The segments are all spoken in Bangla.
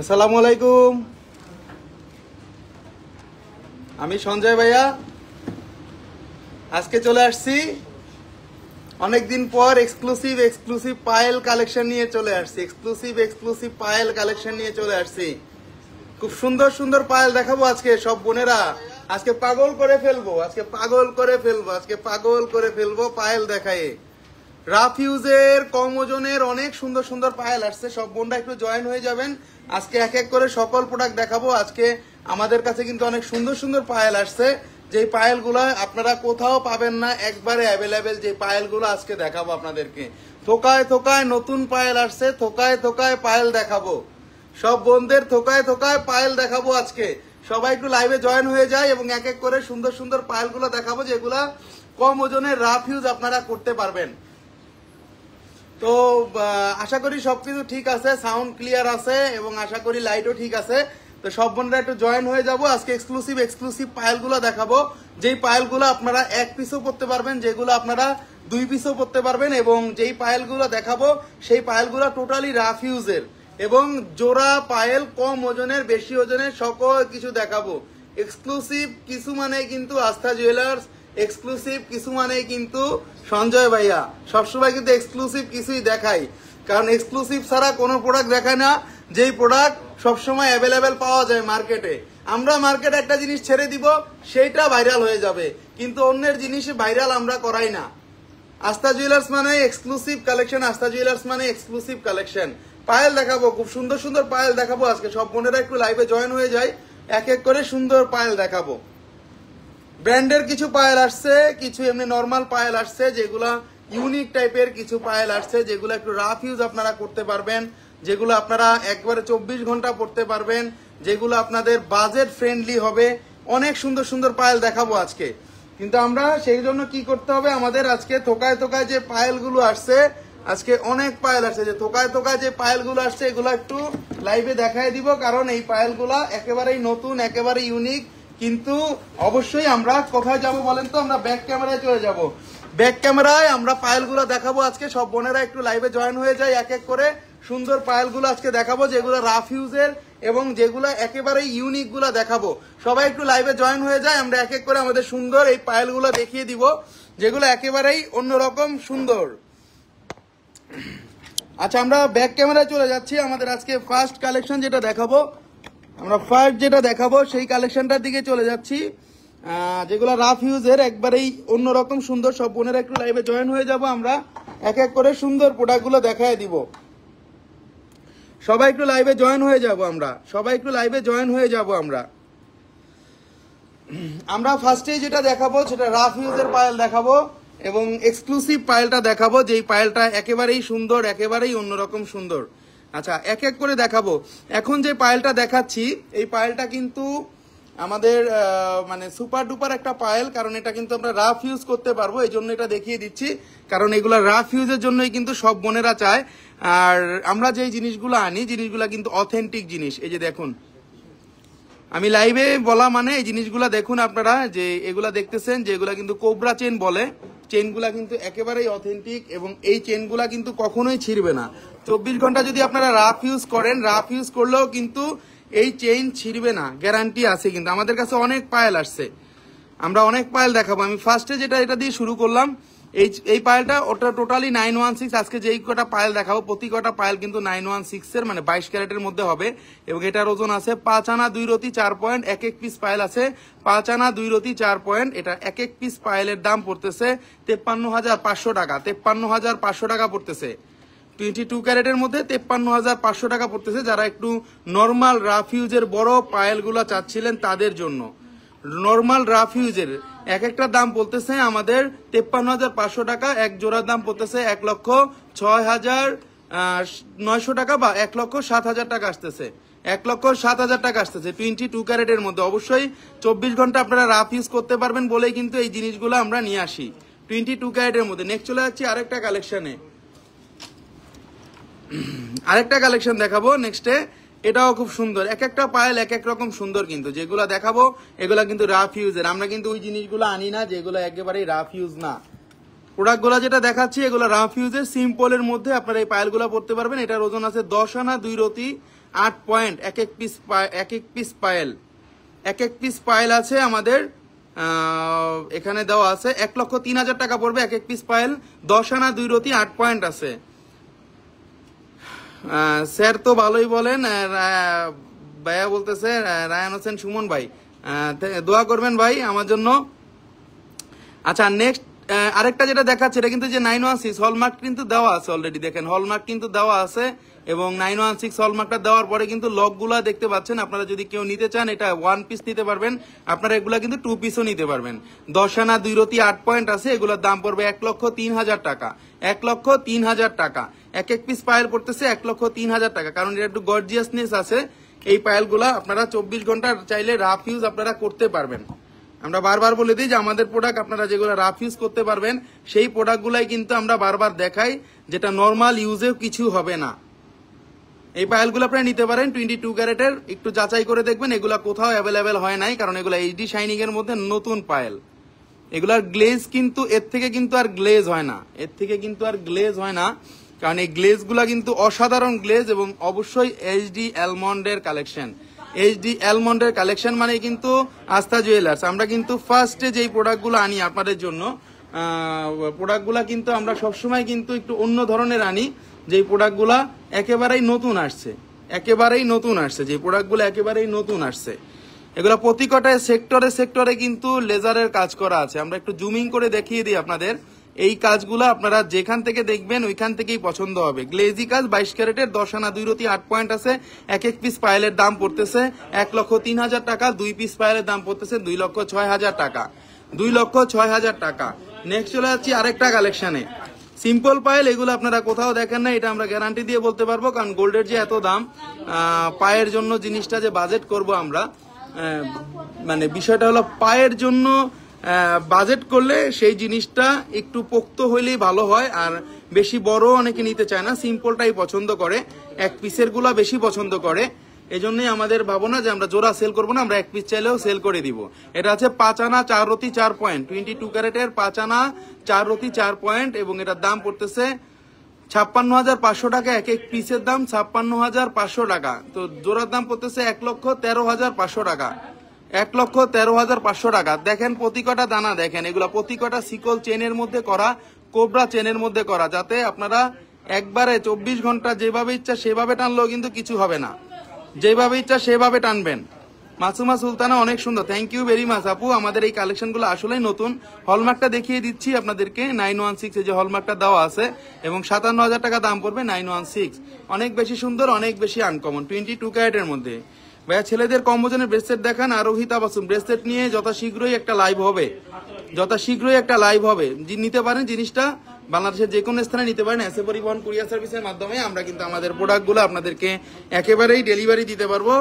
আসসালামু আলাইকুম। আমি সঞ্জয় ভাইয়া আজকে চলে আসছি অনেকদিন পর এক্সক্লুসিভ পায়েল কালেকশন নিয়ে চলে আসছি। এক্সক্লুসিভ পায়েল কালেকশন নিয়ে চলে আসছি। খুব সুন্দর সুন্দর পায়েল দেখাবো আজকে সব বোনেরা। আজকে পাগল করে ফেলবো পায়েল দেখায়। রাফ ইউজের কম ওজনের অনেক সুন্দর সুন্দর পায়েল আসছে। সব বোনরা একটু জয়েন হয়ে যাবেন। আজকে এক এক করে সকল প্রোডাক্ট দেখাবো। আজকে আমাদের কাছে কিন্তু অনেক সুন্দর সুন্দর পায়েল আসছে, যে পায়েলগুলো আপনারা কোথাও পাবেন না, একবারে অ্যাভেলেবেল যে পায়েলগুলো আজকে দেখাবো আপনাদেরকে। থোকায় থোকায় নতুন পায়েল আসছে, থোকায় থোকায় পায়েল দেখাবো। সব বোনদের থোকায় থোকায় পায়েল দেখাবো আজকে। সবাই একটু লাইভে জয়েন হয়ে যায় এবং এক এক করে সুন্দর সুন্দর পায়েলগুলো দেখাবো, যেগুলা কম ওজনের রাফ ইউজ আপনারা করতে পারবেন। তো আশা করি সবকিছু ঠিক আছে, সাউন্ড ক্লিয়ার আছে এবং আশা করি লাইটও ঠিক আছে। তো সব বোনরা একটু জয়েন হয়ে যাব। আজকে এক্সক্লুসিভ পায়েলগুলো দেখাবো, যেই পায়েলগুলো আপনারা এক পিসও পড়তে পারবেন, যেগুলো আপনারা দুই পিসও পড়তে পারবেন, এবং যেই পায়েলগুলো দেখাবো সেই পায়েলগুলো টোটালি রাফ ইউজের এবং জোড়া পায়েল, কম ওজনের বেশি ওজনের সকল কিছু দেখাবো। এক্সক্লুসিভ কিছু মানে কিন্তু আস্থা জুয়েলার্স, এক্সক্লুসিভ কিছু মানে কিন্তু সঞ্জয় ভাইয়া। সবসময় কিন্তু এক্সক্লুসিভ কিছুই দেখাই, কারণ এক্সক্লুসিভ ছাড়া কোনো প্রোডাক্ট দেখায় না, যেই প্রোডাক্ট সবসময় অ্যাভেলেবেল পাওয়া যায় মার্কেটে। আমরা মার্কেটে একটা জিনিস ছেড়ে দিব, সেইটা ভাইরাল হয়ে যাবে, কিন্তু অন্যের জিনিস ভাইরাল আমরা করাই না। আস্থা জুয়েলার্স মানে এক্সক্লুসিভ কালেকশন, আস্থা জুয়েলার্স মানে এক্সক্লুসিভ কালেকশন। পায়েল দেখাবো, খুব সুন্দর সুন্দর পায়েল দেখাবো আজকে। সব বোনেরা একটু লাইভে জয়েন হয়ে যায়, এক এক করে সুন্দর পায়েল দেখাবো। ব্র্যান্ডের কিছু পায়েল আসছে, কিছু এমনি নর্মাল পায়েল আসছে, যেগুলা ইউনিক টাইপের কিছু পায়েল আসছে, যেগুলো একটু রাফ ইউজ আপনারা করতে পারবেন, যেগুলো আপনারা একবারে 24 ঘন্টা পড়তে পারবেন, যেগুলো আপনাদের বাজেট ফ্রেন্ডলি হবে। অনেক সুন্দর সুন্দর পায়েল দেখাবো আজকে। কিন্তু আমরা সেই জন্য কি করতে হবে, আমাদের আজকে থোকায় থোকায় যে পায়েলগুলো আসছে, আজকে অনেক পায়েল আসছে, যে থোকায় থোকায় যে পায়েলগুলো আসছে এগুলো একটু লাইভে দেখাই দিব, কারণ এই পায়েলগুলা একেবারেই নতুন, একেবারে ইউনিক। কিন্তু অবশ্যই আমরা কোথায় যাব বলেন তো, আমরা ব্যাক ক্যামেরায় চলে যাব। ব্যাক ক্যামেরায় আমরা পায়েলগুলো দেখাবো আজকে। সব বোনেরা একটু লাইভে জয়েন হয়ে যায়, এক এক করে সুন্দর পায়েলগুলো আজকে দেখাবো, যেগুলো রাফ ইউজের এবং যেগুলো একেবারে ইউনিক গুলা দেখাবো। সবাই একটু লাইভে জয়েন হয়ে যায়, আমরা এক এক করে আমাদের সুন্দর এই পায়েলগুলো দেখিয়ে দিব, যেগুলো একেবারেই অন্যরকম সুন্দর। আচ্ছা, আমরা ব্যাক ক্যামেরায় চলে যাচ্ছি। আমাদের আজকে ফার্স্ট কালেকশন যেটা দেখাবো, সেই কালেকশনটার দিকে চলে যাচ্ছি, যেগুলো রাফ ইউজের একবারেই অন্যরকম সুন্দর। সব বোনেরা একটু লাইভে জয়েন হয়ে যাব, আমরা এক এক করে সুন্দর প্রোডাক্টগুলো দেখায় দিব। সবাই একটু লাইভে জয়েন হয়ে যাব, আমরা ফার্স্টে যেটা দেখাবো সেটা রাফ ইউজের পায়েল দেখাবো এবং এক্সক্লুসিভ পায়েলটা দেখাবো, যেই পায়েলটা একেবারেই সুন্দর, একেবারেই অন্যরকম সুন্দর। আচ্ছা, এক এক করে দেখাবো। এখন যে পায়েলটা দেখাচ্ছি, এই পায়েলটা কিন্তু আমাদের মানে সুপার ডুপার একটা পায়েল, কারণ এটা কিন্তু আমরা রাফ ইউজ করতে পারবো, এই জন্য এটা দেখিয়ে দিচ্ছি, কারণ এগুলা রাফ ইউজের জন্যই কিন্তু সব বোনেরা চায়। আর আমরা যেই জিনিসগুলো আনি, জিনিসগুলো কিন্তু অথেন্টিক জিনিস। এই যে দেখুন, আমি লাইভে বলা মানে এই জিনিসগুলা দেখুন আপনারা, যে এগুলা দেখতেছেন, যে এগুলা কিন্তু কোবরা চেন বলে, চেনগুলা কিন্তু একেবারেই অথেন্টিক এবং এই চেনগুলা কিন্তু কখনোই ছিঁড়বে না। 24 ঘন্টা যদি আপনারা রাফ ইউজ করেন, রাফ ইউজ করলেও কিন্তু এই চেইন ছিঁড়বে না, গ্যারান্টি আছে। কিন্তু আমাদের কাছে অনেক পায়েল আসছে, আমরা অনেক পায়েল দেখাবো। আমি ফার্স্টে এটা দিয়ে শুরু করলাম, এই পায়েলটা, ওটা টোটালি 916। আজকে যেই কটা পায়েল দেখাবো, প্রতি কটা পায়েল কিন্তু 916 এর মানে 22 ক্যারেটের মধ্যে হবে, এবং এটার ওজন আছে 5 আনা 2 রতি 4 পয়েন্ট। এক এক পিস পায়েল আছে 5 আনা 2 রতি 4 পয়েন্ট। এটা এক এক পিস পায়েলের দাম পড়তেছে 53,500 টাকা, 53,500 টাকা পড়তেছে। 22 ক্যারেটের মধ্যে 53,500 টাকা পড়তেছে। যারা একটু নর্মাল রাফ ইউজের বড় পায়েলগুলো চাচ্ছিলেন তাদের জন্য, নর্মাল রাফ ইউজের এক একটা দাম বলতেছে আমাদের 53,500 টাকা। এক জোড়ার দাম পড়তেছে 1,06,900 টাকা বা 1,07,000 টাকা আসতেছে, 1,07,000 টাকা আসতেছে 22 ক্যারেটের মধ্যে। অবশ্যই 24 ঘন্টা আপনারা রাফ ইউজ করতে পারবেন বলেই কিন্তু এই জিনিসগুলো আমরা নিয়ে আসি 22 ক্যারেটের মধ্যে। নেক্সট চলে যাচ্ছি আরেকটা কালেকশন দেখাবো নেক্সটে। এটাও খুব সুন্দর, এক একটা পায়েল এক এক রকম সুন্দর, কিন্তু যেগুলা দেখাবো এগুলা কিন্তু রাফ ইউজের। আমরা কিন্তু ওই জিনিসগুলো আনি না যেগুলো একেবারেই রাফ ইউজ না। প্রোডাক্টগুলো যেটা দেখাচ্ছি এগুলো রাফ ইউজের, সিম্পলের মধ্যে আপনারা এই পায়েলগুলো পড়তে পারবেন। এটার ওজন আছে 10 আনা 2 রতি 8 পয়েন্ট, এক এক পিস পায়েল, এক এক পিস পায়েল আছে আমাদের এখানে দেওয়া আছে। 1,03,000 টাকা পড়বে এক এক পিস পায়েল। 10 আনা 2 রতি 8 পয়েন্ট আছে। স্যার তো ভালোই বলেন, ভাইয়া বলতেছে রায়ান হোসেন সুমন ভাই, দোয়া করবেন ভাই আমার জন্য। আচ্ছা নেক্সট আরেকটা যেটা দেখাচ্ছে, এটা কিন্তু যে 916 হলমার্ক কিন্তু দেওয়া আছে অলরেডি, দেখেন হলমার্ক কিন্তু দেওয়া আছে এবং 916 হলমার্কটা দেওয়ার পরে কিন্তু লকগুলা দেখতে পাচ্ছেন। আপনারা যদি কেউ নিতে চান এটা 1 পিস নিতে পারবেন, আপনারা এগুলা কিন্তু 2 পিসও নিতে পারবেন। 10 আনা 2 রতি 8 পয়েন্ট আছে, এগুলোর দাম পড়বে 1,03,000 টাকা, 1,03,000 টাকা। এক এক পিস পায়েল পড়তেছে 1,03,000 টাকা, কারণ এটা একটু গর্জিয়াসনেস আছে। এই পায়েলগুলা আপনারা 24 ঘন্টা চাইলে রাফ ইউজ আপনারা করতে পারবেন। আমরা বারবার বলে দিই যে আমাদের প্রোডাক্ট আপনারা যেগুলো রাফ ইউজ করতে পারবেন সেই প্রোডাক্টগুলাই কিন্তু আমরা বারবার দেখাই, যেটা নর্মাল ইউজেও কিছু হবে না। এই পায়েলগুলো আপনারা নিতে পারেন 22 ক্যারেটের, একটু যাচাই করে দেখবেন এগুলা কোথাও অ্যাভেলেবেল হয় নাই, কারণ এগুলা এইচডি শাইনিং এর মধ্যে নতুন পায়েল। এগুলার গ্লেজ কিন্তু এর থেকে কিন্তু আর গ্লেজ হয় না, এর থেকে কিন্তু আর গ্লেজ হয় না, কারণ এই গ্লেজগুলা কিন্তু অসাধারণ গ্লেজ এবং অবশ্যই এইচডি অ্যালমন্ডের কালেকশন। এইচডি অ্যালমন্ডের কালেকশন মানে কিন্তু আস্থা জুয়েলার্স। আমরা কিন্তু ফার্স্টে যেই প্রোডাক্টগুলো আনি আপনাদের জন্য, প্রোডাক্টগুলা কিন্তু আমরা সবসময় কিন্তু একটু অন্য ধরনের আনি, যেই প্রোডাক্টগুলা একেবারেই নতুন আসছে, একেবারেই নতুন আসছে, যে প্রোডাক্টগুলো একেবারেই নতুন আসছে। এগুলা প্রতিকটায় সেক্টরে সেক্টরে কিন্তু লেজারের কাজ করা আছে। আমরা একটু জুমিং করে দেখিয়ে দিই আপনাদের। এই কাজগুলো আপনারা যেখান থেকে দেখবেন ওইখান থেকেই পছন্দ হবে। গ্লেজি কাজ 22 ক্যারেটের, 10 আনা 2 রতি 8 পয়েন্ট আছে। এক এক পিস পায়েলের দাম পড়তেছে 1,03,000 টাকা, 2 পিস পায়েলের দাম পড়তেছে 2,06,000 টাকা, 2,06,000 টাকা। নেক্সট চলে যাচ্ছি আরেকটা কালেকশনে, সিম্পল পায়েল। এগুলো আপনারা কোথাও দেখেন না, এটা আমরা গ্যারান্টি দিয়ে বলতে পারবো, কারণ গোল্ডের যে এত দাম, পায়ের জন্য জিনিসটা যে বাজেট করব আমরা, মানে বিষয়টা হলো পায়ের জন্য বাজেট করলে সেই জিনিসটা একটু পোক্ত হইলেই ভালো হয়, আর বেশি বড় অনেকে নিতে চায় না, সিম্পলটাই পছন্দ করে, এক পিসের গুলা বেশি পছন্দ করে। এই জন্যই আমাদের ভাবনা যে আমরা জোড়া সেল করবো না, আমরা এক পিস চাইলেও সেল করে দিব। এটা আছে 5 আনা 4 রতি 4 পয়েন্ট, 22 ক্যারেটের 5 আনা 4 রতি 4 পয়েন্ট, এবং এটার দাম পড়তেছে 56,500 টাকা। এক এক পিসের দাম 56,500 টাকা। তো জোড়ার দাম পড়তেছে 1,13,500 টাকা, 1,13,500 টাকা। দেখেন প্রতিকটা দানা দেখেন, এগুলা প্রতিকটা সিকল চেনের মধ্যে করা, কোবরা চেনের মধ্যে করা, যাতে আপনারা একবারে 24 ঘন্টা যেভাবে ইচ্ছা সেভাবে টানলেও কিন্তু কিছু হবে না, যেভাবে ইচ্ছা সেভাবে টানবেন। মাসুমা সুলতানা অনেক সুন্দর, থ্যাংক ইউ ভেরি মাচ আপু। আমাদের এই কালেকশনগুলো আসলেই নতুন। হলমার্কটা দেখিয়ে দিচ্ছি আপনাদেরকে, 916 এই যে হলমার্কটা দেওয়া আছে, এবং 57,000 টাকা দাম পড়বে 916। অনেক বেশি সুন্দর, অনেক বেশি আনকমন, 22 ক্যারেটের মধ্যে। ভাইয়া ছেলেদের কম ওজনের ব্রেসলেট দেখান। আরোহী তাবাসুম, ব্রেসলেট নিয়ে যথাশীঘ্রই একটা লাইভ হবে, যথাশীঘ্রই একটা লাইভ হবে। নিতে পারেন জিনিসটা, বাংলাদেশের যে কোনো স্থানে নিতে পারেন। এসে পরিবহন কুরিয়ার সার্ভিসের মাধ্যমে আমরা কিন্তু আমাদের প্রোডাক্টগুলো আপনাদেরকে একেবারেই ডেলিভারি দিতে পারবো,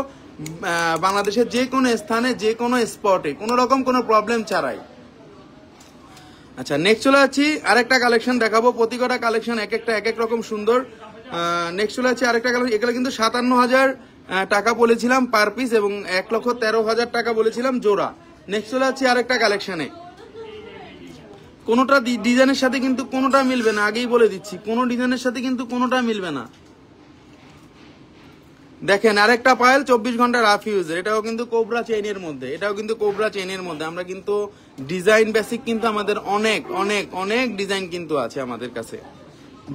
বাংলাদেশের যে কোনো স্থানে, যে কোনো স্পটে, কোনো রকম কোনো প্রবলেম ছাড়াই। আচ্ছা নেক্সট চলে যাচ্ছি আরেকটা কালেকশন দেখাবো। প্রতিকটা কালেকশন এক একটা এক এক রকম সুন্দর। নেক্সট চলে যাচ্ছি আরেকটা কালেকশন, এগুলো কিন্তু 57,000 টাকা বলেছিলাম পার পিস, এবং 1,13,000 টাকা বলেছিলাম জোড়া। নেক্সট চলে যাচ্ছি আরেকটা কালেকশনে। কোনোটা ডিজাইনের সাথে কিন্তু কোনোটা মিলবে না, আগেই বলে দিচ্ছি, কোনো ডিজাইনের সাথে কিন্তু কোনোটা মিলবে না। দেখেন আরেকটা পায়েল 24 ঘন্টা রাফ ইউজের, এটাও কিন্তু কোবরা চেইনের মধ্যে, এটাও কিন্তু কোবরা চেইনের মধ্যে। আমরা কিন্তু ডিজাইন বেসিক কিন্তু আমাদের অনেক অনেক অনেক ডিজাইন কিন্তু আছে আমাদের কাছে,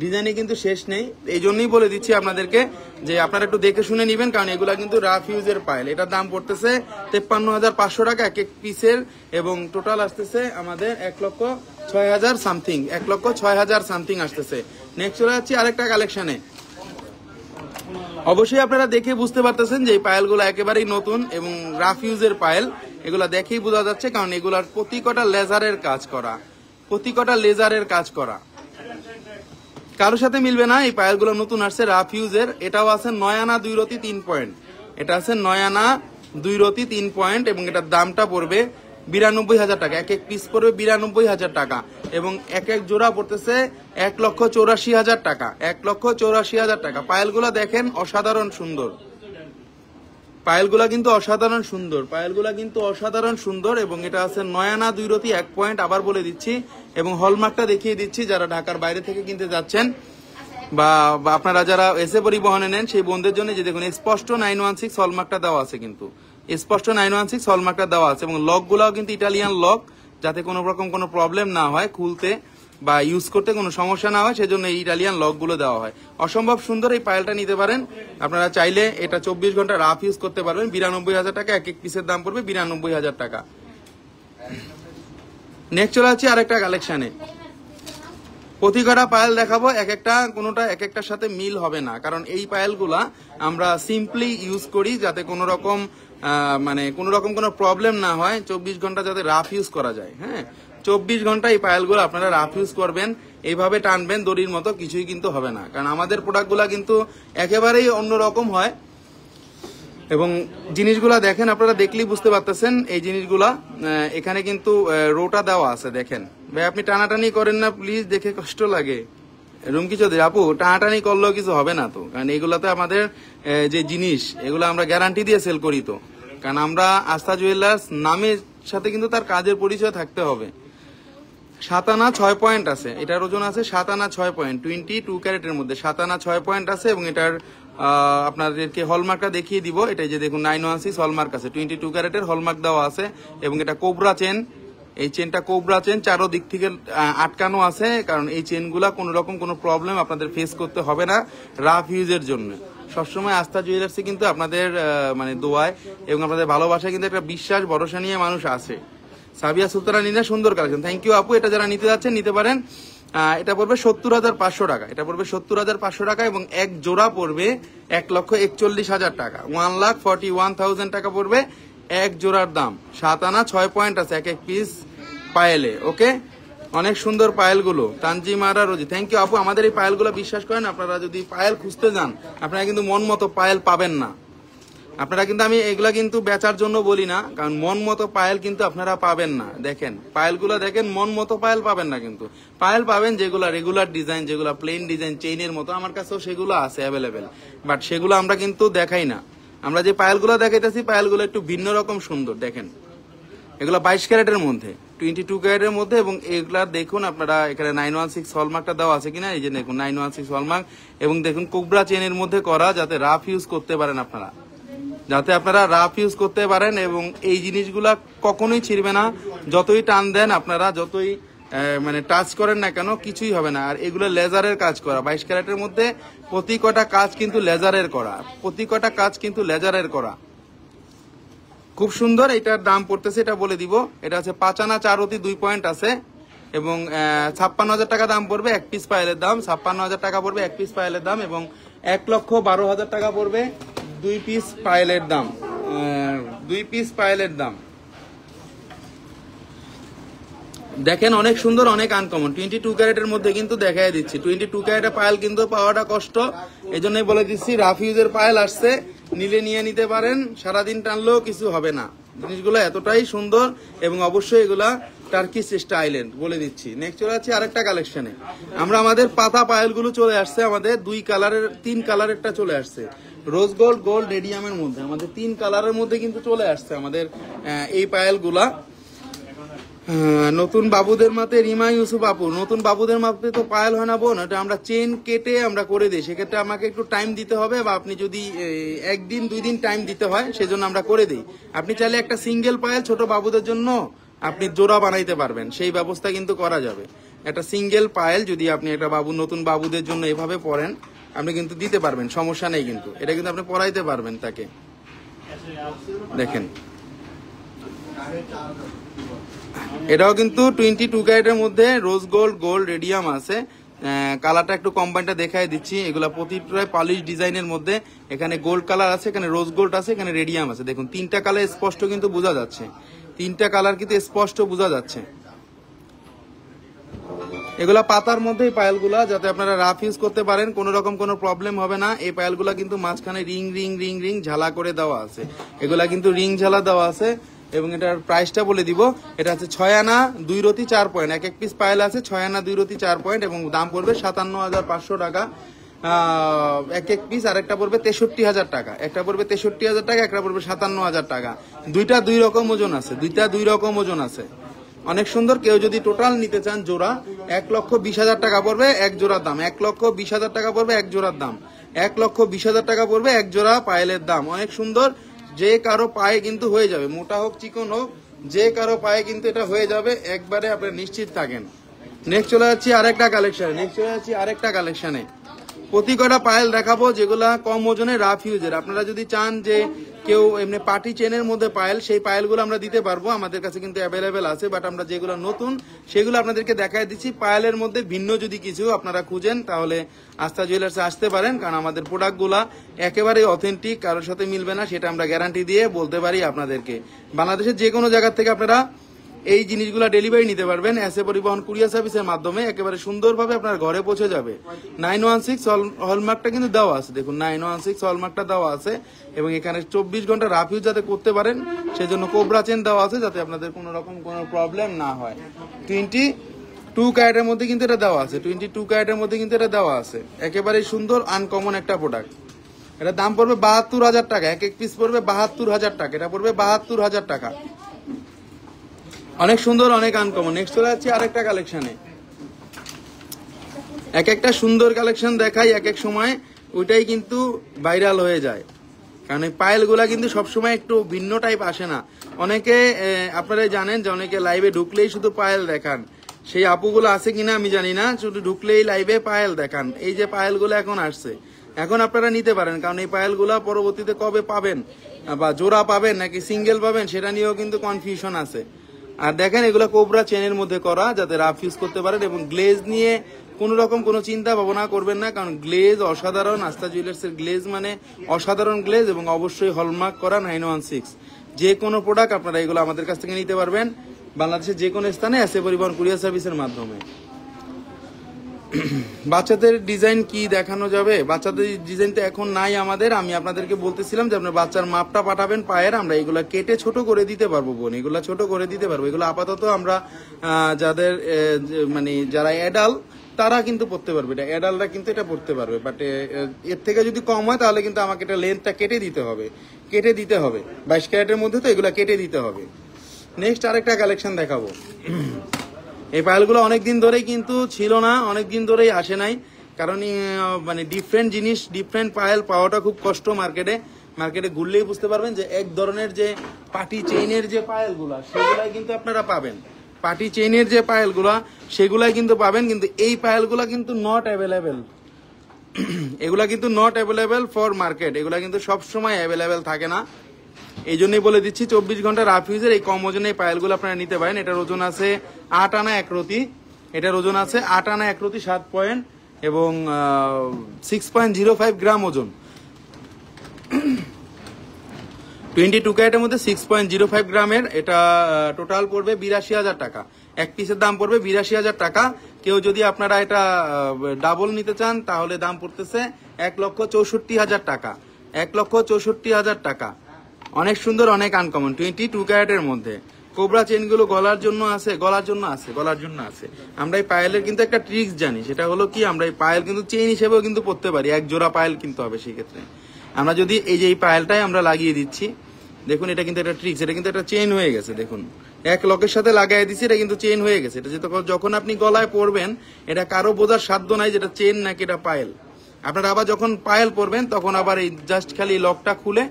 ডিজাইনে কিন্তু শেষ নেই। এই জন্যই বলে দিচ্ছি আপনাদেরকে যে আপনারা একটু দেখে শুনে নেবেন, কারণ এগুলা কিন্তু রাফ ইউজের পায়েল। এটার দাম পড়তেছে 53,500 টাকা এক এক পিসের, এবং টোটাল আসতেছে আমাদের 1,06,000 সামথিং, 1,06,000 সামথিং আসতেছে। নেক্সট চলে যাচ্ছি আরেকটা কালেকশনে। অবশ্যই আপনারা দেখে বুঝতে পারতেছেন যে এই পায়েলগুলো একেবারেই নতুন এবং রাফ ইউজের পায়েল, এগুলা দেখেই বোঝা যাচ্ছে, কারণ এগুলার প্রতিকটা লেজারের কাজ করা, প্রতিকটা লেজারের কাজ করা, কারোর সাথে মিলবে না। এই পায়েলগুলো নতুন আসছে রাফ ইউজের। এটাও আছে 9 আনা 2 রতি 3 পয়েন্ট, এটা আছে 9 আনা 2 রতি 3 পয়েন্ট, এবং এটার দামটা পড়বে 92,000 টাকা। এক এক পিস পড়বে 92,000 টাকা, এবং এক এক জোড়া পড়তেছে 1,84,000 টাকা, 1,84,000 টাকা। পায়েলগুলা দেখেন অসাধারণ সুন্দর, পায়েলগুলা কিন্তু অসাধারণ সুন্দর, পায়েলগুলা কিন্তু অসাধারণ সুন্দর, এবং এটা আছে 9 আনা 2 রতি 1 পয়েন্ট, আবার বলে দিচ্ছি, এবং হলমার্কটা দেখিয়ে দিচ্ছি যারা ঢাকার বাইরে থেকে কিনতে যাচ্ছেন। বা বা আপনারা যারা এসে পরিবহনে নেন সেই বন্ধুদের জন্য যে দেখুন স্পষ্ট 916 হলমার্কটা দেওয়া আছে, কিন্তু স্পষ্ট 916 হলমার্কটা দেওয়া আছে এবং লকগুলাও কিন্তু ইটালিয়ান লক, যাতে কোনো রকম কোনো প্রবলেম না হয়, খুলতে বা ইউজ করতে কোনো সমস্যা না হয় সেজন্য এই ইটালিয়ান লকগুলো দেওয়া হয়। অসম্ভব সুন্দর এই পায়েলটা নিতে পারেন আপনারা চাইলে। এটা 24 ঘন্টা রাফ ইউজ করতে পারবেন। 92,000 টাকা, এক এক পিসের দাম পড়বে 92,000 টাকা। নেক্সট চলে যাচ্ছি আরেকটা কালেকশনে। প্রতি কটা পায়েল দেখাবো, এক একটা কোনোটা এক একটার সাথে মিল হবে না, কারণ এই পায়েলগুলা আমরা সিম্পলি ইউজ করি যাতে কোনো রকম কোনো রকম কোনো প্রবলেম না হয়। 24 ঘন্টা যাতে রাফ ইউজ করা যায়। হ্যাঁ, 24 ঘন্টা এই পায়েলগুলো আপনারা রাফ ইউজ করবেন, এইভাবে টানবেন দড়ির মতো, কিছুই কিন্তু হবে না। কারণ আমাদের প্রোডাক্টগুলা কিন্তু একেবারেই অন্যরকম হয় এবং জিনিসগুলা দেখেন, আপনারা দেখলেই বুঝতে পারতেছেন এই জিনিসগুলা। এখানে কিন্তু রোটা দেওয়া আছে, দেখেন ভাই। আপনি টানাটানি করেন না প্লিজ, দেখে কষ্ট লাগে। রুমকি চৌধুরী আপু, টানাটানি করলেও কিছু হবে না তো, কারণ এগুলাতে আমাদের যে জিনিস এগুলো আমরা গ্যারান্টি দিয়ে সেল করি তো, কারণ আমরা আস্থা জুয়েলার্স নামের সাথে কিন্তু তার কাজের পরিচয় থাকতে হবে। 7 আনা 6 পয়েন্ট আছে, এটার ওজন আছে 7 আনা 6 পয়েন্ট, 22 ক্যারেটের মধ্যে 7 আনা 6 পয়েন্ট আছে এবং এটার আপনাদেরকে হলমার্কটা দেখিয়ে দিব। এটাই যে দেখুন 916 হলমার্ক আছে, 22 ক্যারেটের হলমার্ক দেওয়া আছে এবং এটা কোবরা চেন। এই চেনটা কোবরা চেন, চারো দিক থেকে আটকানো আছে, কারণ এই চেনগুলা কোনো রকম কোনো প্রবলেম আপনাদের ফেস করতে হবে না রাফ ইউজের জন্য। সবসময় আস্থা জুয়েলার্সে কিন্তু আপনাদের দোয়ায় এবং আপনাদের ভালোবাসায় কিন্তু একটা বিশ্বাস ভরসা নিয়ে মানুষ আসে। সাবিয়া সুলতানা নিনা, সুন্দর কালেকশন, থ্যাংক ইউ আপু। এটা যারা নিতে যাচ্ছেন নিতে পারেন। এটা পড়বে 70,500 টাকা, এটা পড়বে 70,500 টাকা এবং এক জোড়া পড়বে 1,41,000 টাকা, 1,41,000 টাকা পড়বে এক জোড়ার দাম। 7 আনা 6 পয়েন্ট আছে এক এক পিস পায়েলে। ওকে, অনেক সুন্দর পায়েলগুলো। তানজিমারা রোজি, থ্যাংক ইউ আপু। আমাদের এই পায়েলগুলো বিশ্বাস করেন, আপনারা যদি পায়েল খুঁজতে যান আপনারা কিন্তু মন মতো পায়েল পাবেন না। আপনারা কিন্তু, আমি এগুলা কিন্তু বেচার জন্য বলি না, কারণ মন মতো পায়েল কিন্তু আপনারা পাবেন না। দেখেন পায়েলগুলো দেখেন, মন মতো পায়েল পাবেন না, কিন্তু পায়েল পাবেন যেগুলা রেগুলার ডিজাইন, যেগুলা প্লেন ডিজাইন চেইনের মতো, আমার কাছেও সেগুলো আছে অ্যাভেলেবেল, বাট সেগুলো আমরা কিন্তু দেখাই না। আমরা যে পায়েলগুলো দেখাইতেছি পায়েলগুলো একটু ভিন্ন রকম সুন্দর। দেখেন এগুলো 22 ক্যারেটের মধ্যে, 22 ক্যারেটের মধ্যে এবং এগুলা দেখুন আপনারা এখানে 916 হলমার্কটা দেওয়া আছে কিনা, এই যে দেখুন 916 হলমার্ক এবং দেখুন কোবরা চেনের মধ্যে করা, যাতে রাফ ইউজ করতে পারেন আপনারা, যাতে আপনারা রাফ ইউজ করতে পারেন এবং এই জিনিসগুলা কখনোই ছিড়বে না। যতই টান দেন আপনারা, যতই টাচ করেন না কেন, কিছুই হবে না। আর এগুলো লেজারের কাজ করা, 22 ক্যারেটের মধ্যে প্রতি কটা কাজ কিন্তু লেজারের করা, প্রতি কটা কাজ কিন্তু লেজারের করা, খুব সুন্দর। এটার দাম পড়তেছে, এটা বলে দিব, এটা আছে 5 আনা 4 অতি 2 পয়েন্ট আছে এবং 56,000 টাকা দাম পড়বে এক পিস পায়েলের দাম। 56,000 টাকা পড়বে এক পিস পায়েলের দাম এবং 1,12,000 টাকা পড়বে 2 পিস পায়েলের দাম। 2 পিস পায়েলের দাম দেখেন অনেক সুন্দর, অনেক আনকমন। 22 ক্যারেটের মধ্যে কিন্তু দেখাই দিচ্ছি। 22 ক্যারেটের পায়েল কিন্তু পাওয়াটা কষ্ট, এই জন্যই বলে দিচ্ছি রাফ ইউজের পায়েল আসছে, নিলে নিয়ে নিতে পারেন, সারাদিন টানলেও কিছু হবে না। জিনিসগুলো এতটাই সুন্দর এবং অবশ্যই এগুলা টার্কিশ স্টাইলের, বলে দিচ্ছি। নেক্সট চলে যাচ্ছি আরেকটা কালেকশনে। আমরা আমাদের পাতা পায়েলগুলো চলে আসছে, আমাদের 2 কালারের 3 কালারেরটা চলে আসছে, রোজ গোল্ড, গোল্ড রেডিয়ামের মধ্যে, আমাদের 3 কালারের মধ্যে কিন্তু চলে আসছে আমাদের এই পায়েলগুলা। নতুন বাবুদের মাতে রিমা ইউসুফ আপু, নতুন বাবুদের মাপে তো পায়েল হয় না বোন, এটা আমরা চেন কেটে আমরা করে দিই, সেক্ষেত্রে আমাকে একটু টাইম দিতে হবে, বা আপনি যদি 1 দিন 2 দিন টাইম দিতে হয় সেজন্য আমরা করে দিই। আপনি চাইলে একটা সিঙ্গেল পায়েল ছোট বাবুদের জন্য আপনি জোড়া বানাইতে পারবেন, সেই ব্যবস্থা কিন্তু করা যাবে। একটা সিঙ্গেল পায়েল যদি আপনি একটা নতুন বাবুদের জন্য এভাবে পরেন, আপনি কিন্তু দিতে পারবেন, সমস্যা নেই, কিন্তু এটা কিন্তু আপনি পরাইতে পারবেন তাকে। দেখেন এটাও কিন্তু 22 ক্যারেটের মধ্যে রোজ গোল্ড, গোল্ড রেডিয়াম আছে। কালারটা একটু কম্বাইনটা দেখাই দিচ্ছি। এগুলা প্রতিটাই পলিশ ডিজাইনের মধ্যে, এখানে গোল্ড কালার আছে, এখানে রোজ গোল্ড আছে, এখানে রেডিয়াম আছে। দেখুন 3টা কালার স্পষ্ট কিন্তু বোঝা যাচ্ছে, 3টা কালার কিন্তু স্পষ্ট বোঝা যাচ্ছে। এগুলা পাতার মধ্যেই পায়েলগুলা, যাতে আপনারা রাফ ইউজ করতে পারেন, কোনো রকম কোনো প্রবলেম হবে না। এই পায়েলগুলা কিন্তু মাঝখানে রিং রিং রিং রিং ঝালা করে দেওয়া আছে, এগুলা কিন্তু রিং ঝালা দেওয়া আছে এবং এটার প্রাইসটা বলে দিব। এটা আছে 6 আনা 2 রতি 4 পয়েন্ট, এক এক পিস পায়েল আছে 6 আনা 2 রতি 4 পয়েন্ট এবং দাম পড়বে 57,500 টাকা এক এক পিস। আর একটা পড়বে 63,000 টাকা, একটা পড়বে 63,000 টাকা, একটা পড়বে 57,000 টাকা। দুইটা 2 রকম ওজন আছে, দুইটা 2 রকম ওজন আছে। অনেক সুন্দর। কেউ যদি টোটাল নিতে চান জোড়া 1,20,000 টাকা পড়বে এক জোড়ার দাম, 1,20,000 টাকা পড়বে এক জোড়ার দাম, 1,20,000 টাকা পড়বে এক জোড়া পায়েলের দাম। অনেক সুন্দর, যে কারো পায়ে কিন্তু হয়ে যাবে, মোটা হোক চিকন হোক, যে কারো পায়ে কিন্তু এটা হয়ে যাবে, একবারে আপনি নিশ্চিত থাকেন। নেক্সট চলে যাচ্ছি আরেকটা কালেকশনে, প্রতি কটা পায়েল দেখাবো যেগুলা কম ওজনে রাফ ইউজের। আপনারা যদি চান যে কেউ এমনি পার্টি চেনের মধ্যে পায়েল, সেই পায়েলগুলো আমরা দিতে পারবো, আমাদের কাছে কিন্তু অ্যাভেলেবেল আছে। বাট আমরা যেগুলো নতুন সেগুলো আপনাদেরকে দেখাই দিচ্ছি। পায়েলের মধ্যে ভিন্ন যদি কিছু আপনারা খুঁজেন তাহলে আস্থা জুয়েলার্সে আসতে পারেন, কারণ আমাদের প্রোডাক্টগুলা একেবারে অথেন্টিক, কারোর সাথে মিলবে না, সেটা আমরা গ্যারান্টি দিয়ে বলতে পারি আপনাদেরকে। বাংলাদেশের যে কোনো জায়গা থেকে আপনারা এই জিনিসগুলো ডেলিভারি নিতে পারবেন এসএ পরিবহন কুরিয়ার সার্ভিসের মাধ্যমে, একেবারে সুন্দরভাবে আপনার ঘরে পৌঁছে যাবে। 916 হলমার্কটা কিন্তু দেওয়া আছে, দেখুন 916 হলমার্কটা দেওয়া আছে, এবং এখানে 24 ঘন্টা রাফ ইউজ যাতে করতে পারেন সেই জন্য কোবরা চেন দেওয়া আছে, যাতে আপনাদের কোনো রকম কোনো প্রবলেম না হয়। 22 ক্যারেটের মধ্যে কিন্তু এটা দেওয়া আছে, 22 ক্যারেটের মধ্যে কিন্তু এটা দেওয়া আছে। একেবারে সুন্দর আনকমন একটা প্রোডাক্ট। এটা দাম পড়বে 72,000 টাকা, এক এক পিস পড়বে 72,000 টাকা, এটা পড়বে 72,000 টাকা। অনেক সুন্দর, অনেক আনকমন। নেক্সট চলে যাচ্ছি আরেকটা কালেকশনে, এক একটা সুন্দর কালেকশন দেখাই, এক এক সময় ওইটাই কিন্তু ভাইরাল হয়ে যায়, কারণ এই পায়েলগুলা কিন্তু সবসময় একটু ভিন্ন টাইপ আসে না। অনেকে আপনারা জানেন যে অনেকে লাইভে ঢুকলেই শুধু পায়েল দেখান, সেই আপুগুলো আছে কিনা আমি জানি না, শুধু ঢুকলেই লাইভে পায়েল দেখান। এই যে পায়েলগুলো এখন আসছে, এখন আপনারা নিতে পারেন, কারণ এই পায়েলগুলা পরবর্তীতে কবে পাবেন, বা জোড়া পাবেন নাকি সিঙ্গেল পাবেন সেটা নিয়েও কিন্তু কনফিউশন আছে। আর দেখেন এগুলো কোবরা চেনের মধ্যে করা, যাতে রাফ ইউজ করতে পারেন, এবং গ্লেজ নিয়ে কোন রকম কোনো চিন্তা ভাবনা করবেন না, কারণ গ্লেজ অসাধারণ। আস্থা জুয়েলার্সের গ্লেজ মানে অসাধারণ গ্লেজ, এবং অবশ্যই হলমার্ক করা 916। যে কোনো প্রোডাক্ট আপনারা এগুলো আমাদের কাছ থেকে নিতে পারবেন বাংলাদেশের যে কোনো স্থানে এসএ পরিবহন কুরিয়ার সার্ভিসের মাধ্যমে। বাচ্চাদের ডিজাইন কি দেখানো যাবে? বাচ্চাদের ডিজাইন তো এখন নাই আমাদের। আমি আপনাদেরকে বলতেছিলাম যে আপনার বাচ্চার মাপটা পাঠাবেন পায়ের, আমরা এগুলা কেটে ছোট করে দিতে পারবো বোন, এগুলা ছোট করে দিতে পারবো। এগুলো আপাতত আমরা যাদের মানে যারা অ্যাডাল্ট তারা কিন্তু পড়তে পারবে, এটা অ্যাডাল্টরা কিন্তু এটা পড়তে পারবে। বাট এর থেকে যদি কম হয় তাহলে কিন্তু আমাকে এটা লেন্থটা কেটে দিতে হবে 22 ক্যারেটের মধ্যে, তো এগুলা কেটে দিতে হবে। নেক্সট আরেকটা কালেকশন দেখাবো। এই পায়েলগুলো অনেকদিন ধরেই কিন্তু ছিল না, অনেকদিন ধরেই আসে নাই, কারণ মানে ডিফারেন্ট জিনিস, ডিফারেন্ট পায়েল পাওয়াটা খুব কষ্ট। মার্কেটে ঘুরলেই বুঝতে পারবেন যে এক ধরনের যে পার্টি চেইনের যে পায়েলগুলা সেগুলাই কিন্তু আপনারা পাবেন, পার্টি চেইনের যে পায়েলগুলা সেগুলাই কিন্তু পাবেন, কিন্তু এই পায়েলগুলা কিন্তু নট অ্যাভেলেবেল। এগুলা কিন্তু নট অ্যাভেলেবেল ফর মার্কেট, এগুলা কিন্তু সবসময় অ্যাভেলেবেল থাকে না। এই জন্যই বলে দিচ্ছি 24 ঘন্টা রাফ ইউজের এই কম ওজনের পায়েলগুলো আপনারা নিতে পারেন। এটার ওজন আছে 8 আনা 1 রতি, এটার ওজন আছে 8 আনা 1 রতি 7 পয়েন্ট, এবং 6.05 গ্রাম ওজন। 22 ক্যারেটের মধ্যে 6.05 গ্রামের, এটা টোটাল পড়বে 82,000 টাকা। এক পিসের দাম পড়বে 82,000 টাকা। কেউ যদি আপনারা এটা ডাবল নিতে চান তাহলে দাম পড়তেছে 1,64,000 টাকা, 1,64,000 টাকা। অনেক সুন্দর, অনেক আনকমন, 22 ক্যারেটের মধ্যে। কোবরা চেনগুলো গলার জন্য আছে। আমরা এই পায়েলের কিন্তু একটা ট্রিক্স জানি, সেটা হলো কি, আমরা এই পায়েল কিন্তু চেইন হিসেবেও কিন্তু পড়তে পারি, এক জোড়া পায়েল কিনতে হবে। সেই ক্ষেত্রে আমরা যদি এই যে এই পায়েলটাই আমরা লাগিয়ে দিচ্ছি, দেখুন এটা কিন্তু একটা ট্রিক্স, এটা কিন্তু একটা চেইন হয়ে গেছে। দেখুন এক লকের সাথে লাগাই দিচ্ছি, এটা কিন্তু চেইন হয়ে গেছে। এটা যখন আপনি গলায় পরবেন এটা কারো বোঝার সাধ্য নাই যেটা চেইন নাকি এটা পায়েল। আপনারা আবার যখন পায়েল পরবেন তখন আবার এই জাস্ট খালি লকটা খুলে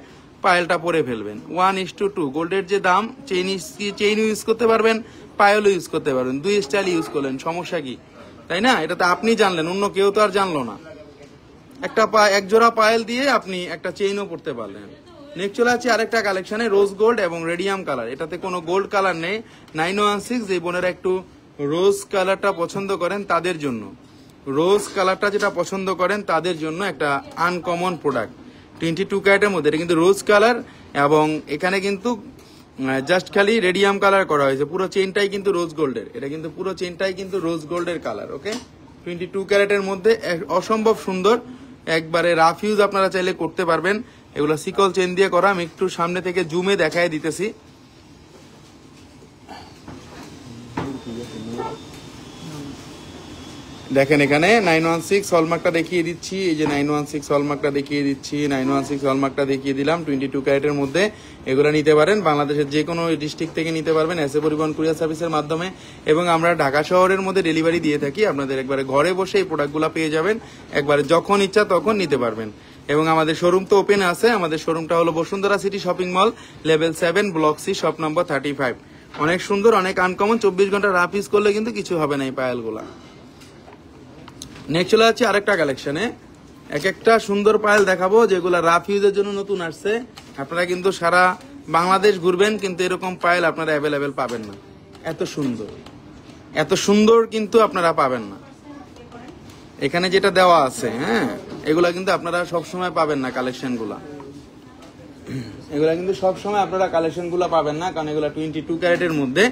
পায়েলটা পরে ফেলবেন। 1:2 গোল্ডের যে দাম, চেইন ইউজ করতে পারবেন, পায়েলও ইউজ করতে পারবেন, দুই স্টাইল ইউজ করলেন, সমস্যা কি, তাই না? এটা তো আপনি জানলেন, অন্য কেউ তো আর জানলো না। এক জোড়া পায়েল দিয়ে আপনি একটা চেইনও পরতে পারলেন। নেক্সট চলে আছে আরেকটা কালেকশনে, রোজ গোল্ড এবং রেডিয়াম কালার। এটাতে কোনো গোল্ড কালার নেই। 916, যে বোনেরা একটু রোজ কালারটা পছন্দ করেন তাদের জন্য, রোজ কালারটা যেটা পছন্দ করেন তাদের জন্য একটা আনকমন প্রোডাক্ট। 22 ক্যারেটের মধ্যে, এটা কিন্তু রোজ কালার, এবং এখানে কিন্তু জাস্ট খালি রেডিয়াম কালার করা হয়েছে। পুরো চেইনটাই কিন্তু রোজ গোল্ডের, এটা কিন্তু পুরো চেইনটাই কিন্তু রোজ গোল্ডের কালার। ওকে, 22 ক্যারেটের মধ্যে অসম্ভব সুন্দর, একবারে রাফ ইউজ আপনারা চাইলে করতে পারবেন। এগুলো সিকল চেন দিয়ে করা। আমি একটু সামনে থেকে জুমে দেখাই দিতেছি। দেখেন এখানে 916 হলমার্কটা দেখিয়ে দিচ্ছি, এই যে 916 হলমার্কটা দেখিয়ে দিচ্ছি, 916 হলমার্কটা দেখিয়ে দিলাম 22 ক্যারেটের মধ্যে। এগুলো নিতে পারেন, বাংলাদেশের যে কোনো ডিস্ট্রিক্ট থেকে নিতে পারবেন এসএ পরিবহন কুরিয়ার সার্ভিসের মাধ্যমে, এবং আমরা ঢাকা শহরের মধ্যে ডেলিভারি দিয়ে থাকি। আপনাদের একবারে ঘরে বসে এই প্রোডাক্টগুলো পেয়ে যাবেন, একবারে যখন ইচ্ছা তখন নিতে পারবেন। এবং আমাদের শোরুম তো ওপেন আছে, আমাদের শোরুমটা হলো Bashundhara city shopping mall, level 7, block C, shop number 35। অনেক সুন্দর, অনেক আনকমন, 24 ঘন্টা রাফ ইউজ করলে কিন্তু কিছু হবে না এই পায়েলগুলা। নেক্সট চলে যাচ্ছে আরেকটা কালেকশনে, এক একটা সুন্দর পায়েল দেখাবো যেগুলো রাফ ইউজের জন্য নতুন আসছে। আপনারা কিন্তু সারা বাংলাদেশ ঘুরবেন কিন্তু এরকম পায়েল আপনারা অ্যাভেলেবেল পাবেন না। এত সুন্দর, এত সুন্দর কিন্তু আপনারা পাবেন না। এখানে যেটা দেওয়া আছে, হ্যাঁ, এগুলা কিন্তু আপনারা সবসময় পাবেন না কালেকশনগুলা, এগুলা কিন্তু সবসময় আপনারা কালেকশনগুলো পাবেন না, কারণ এগুলা 22 ক্যারেটের মধ্যে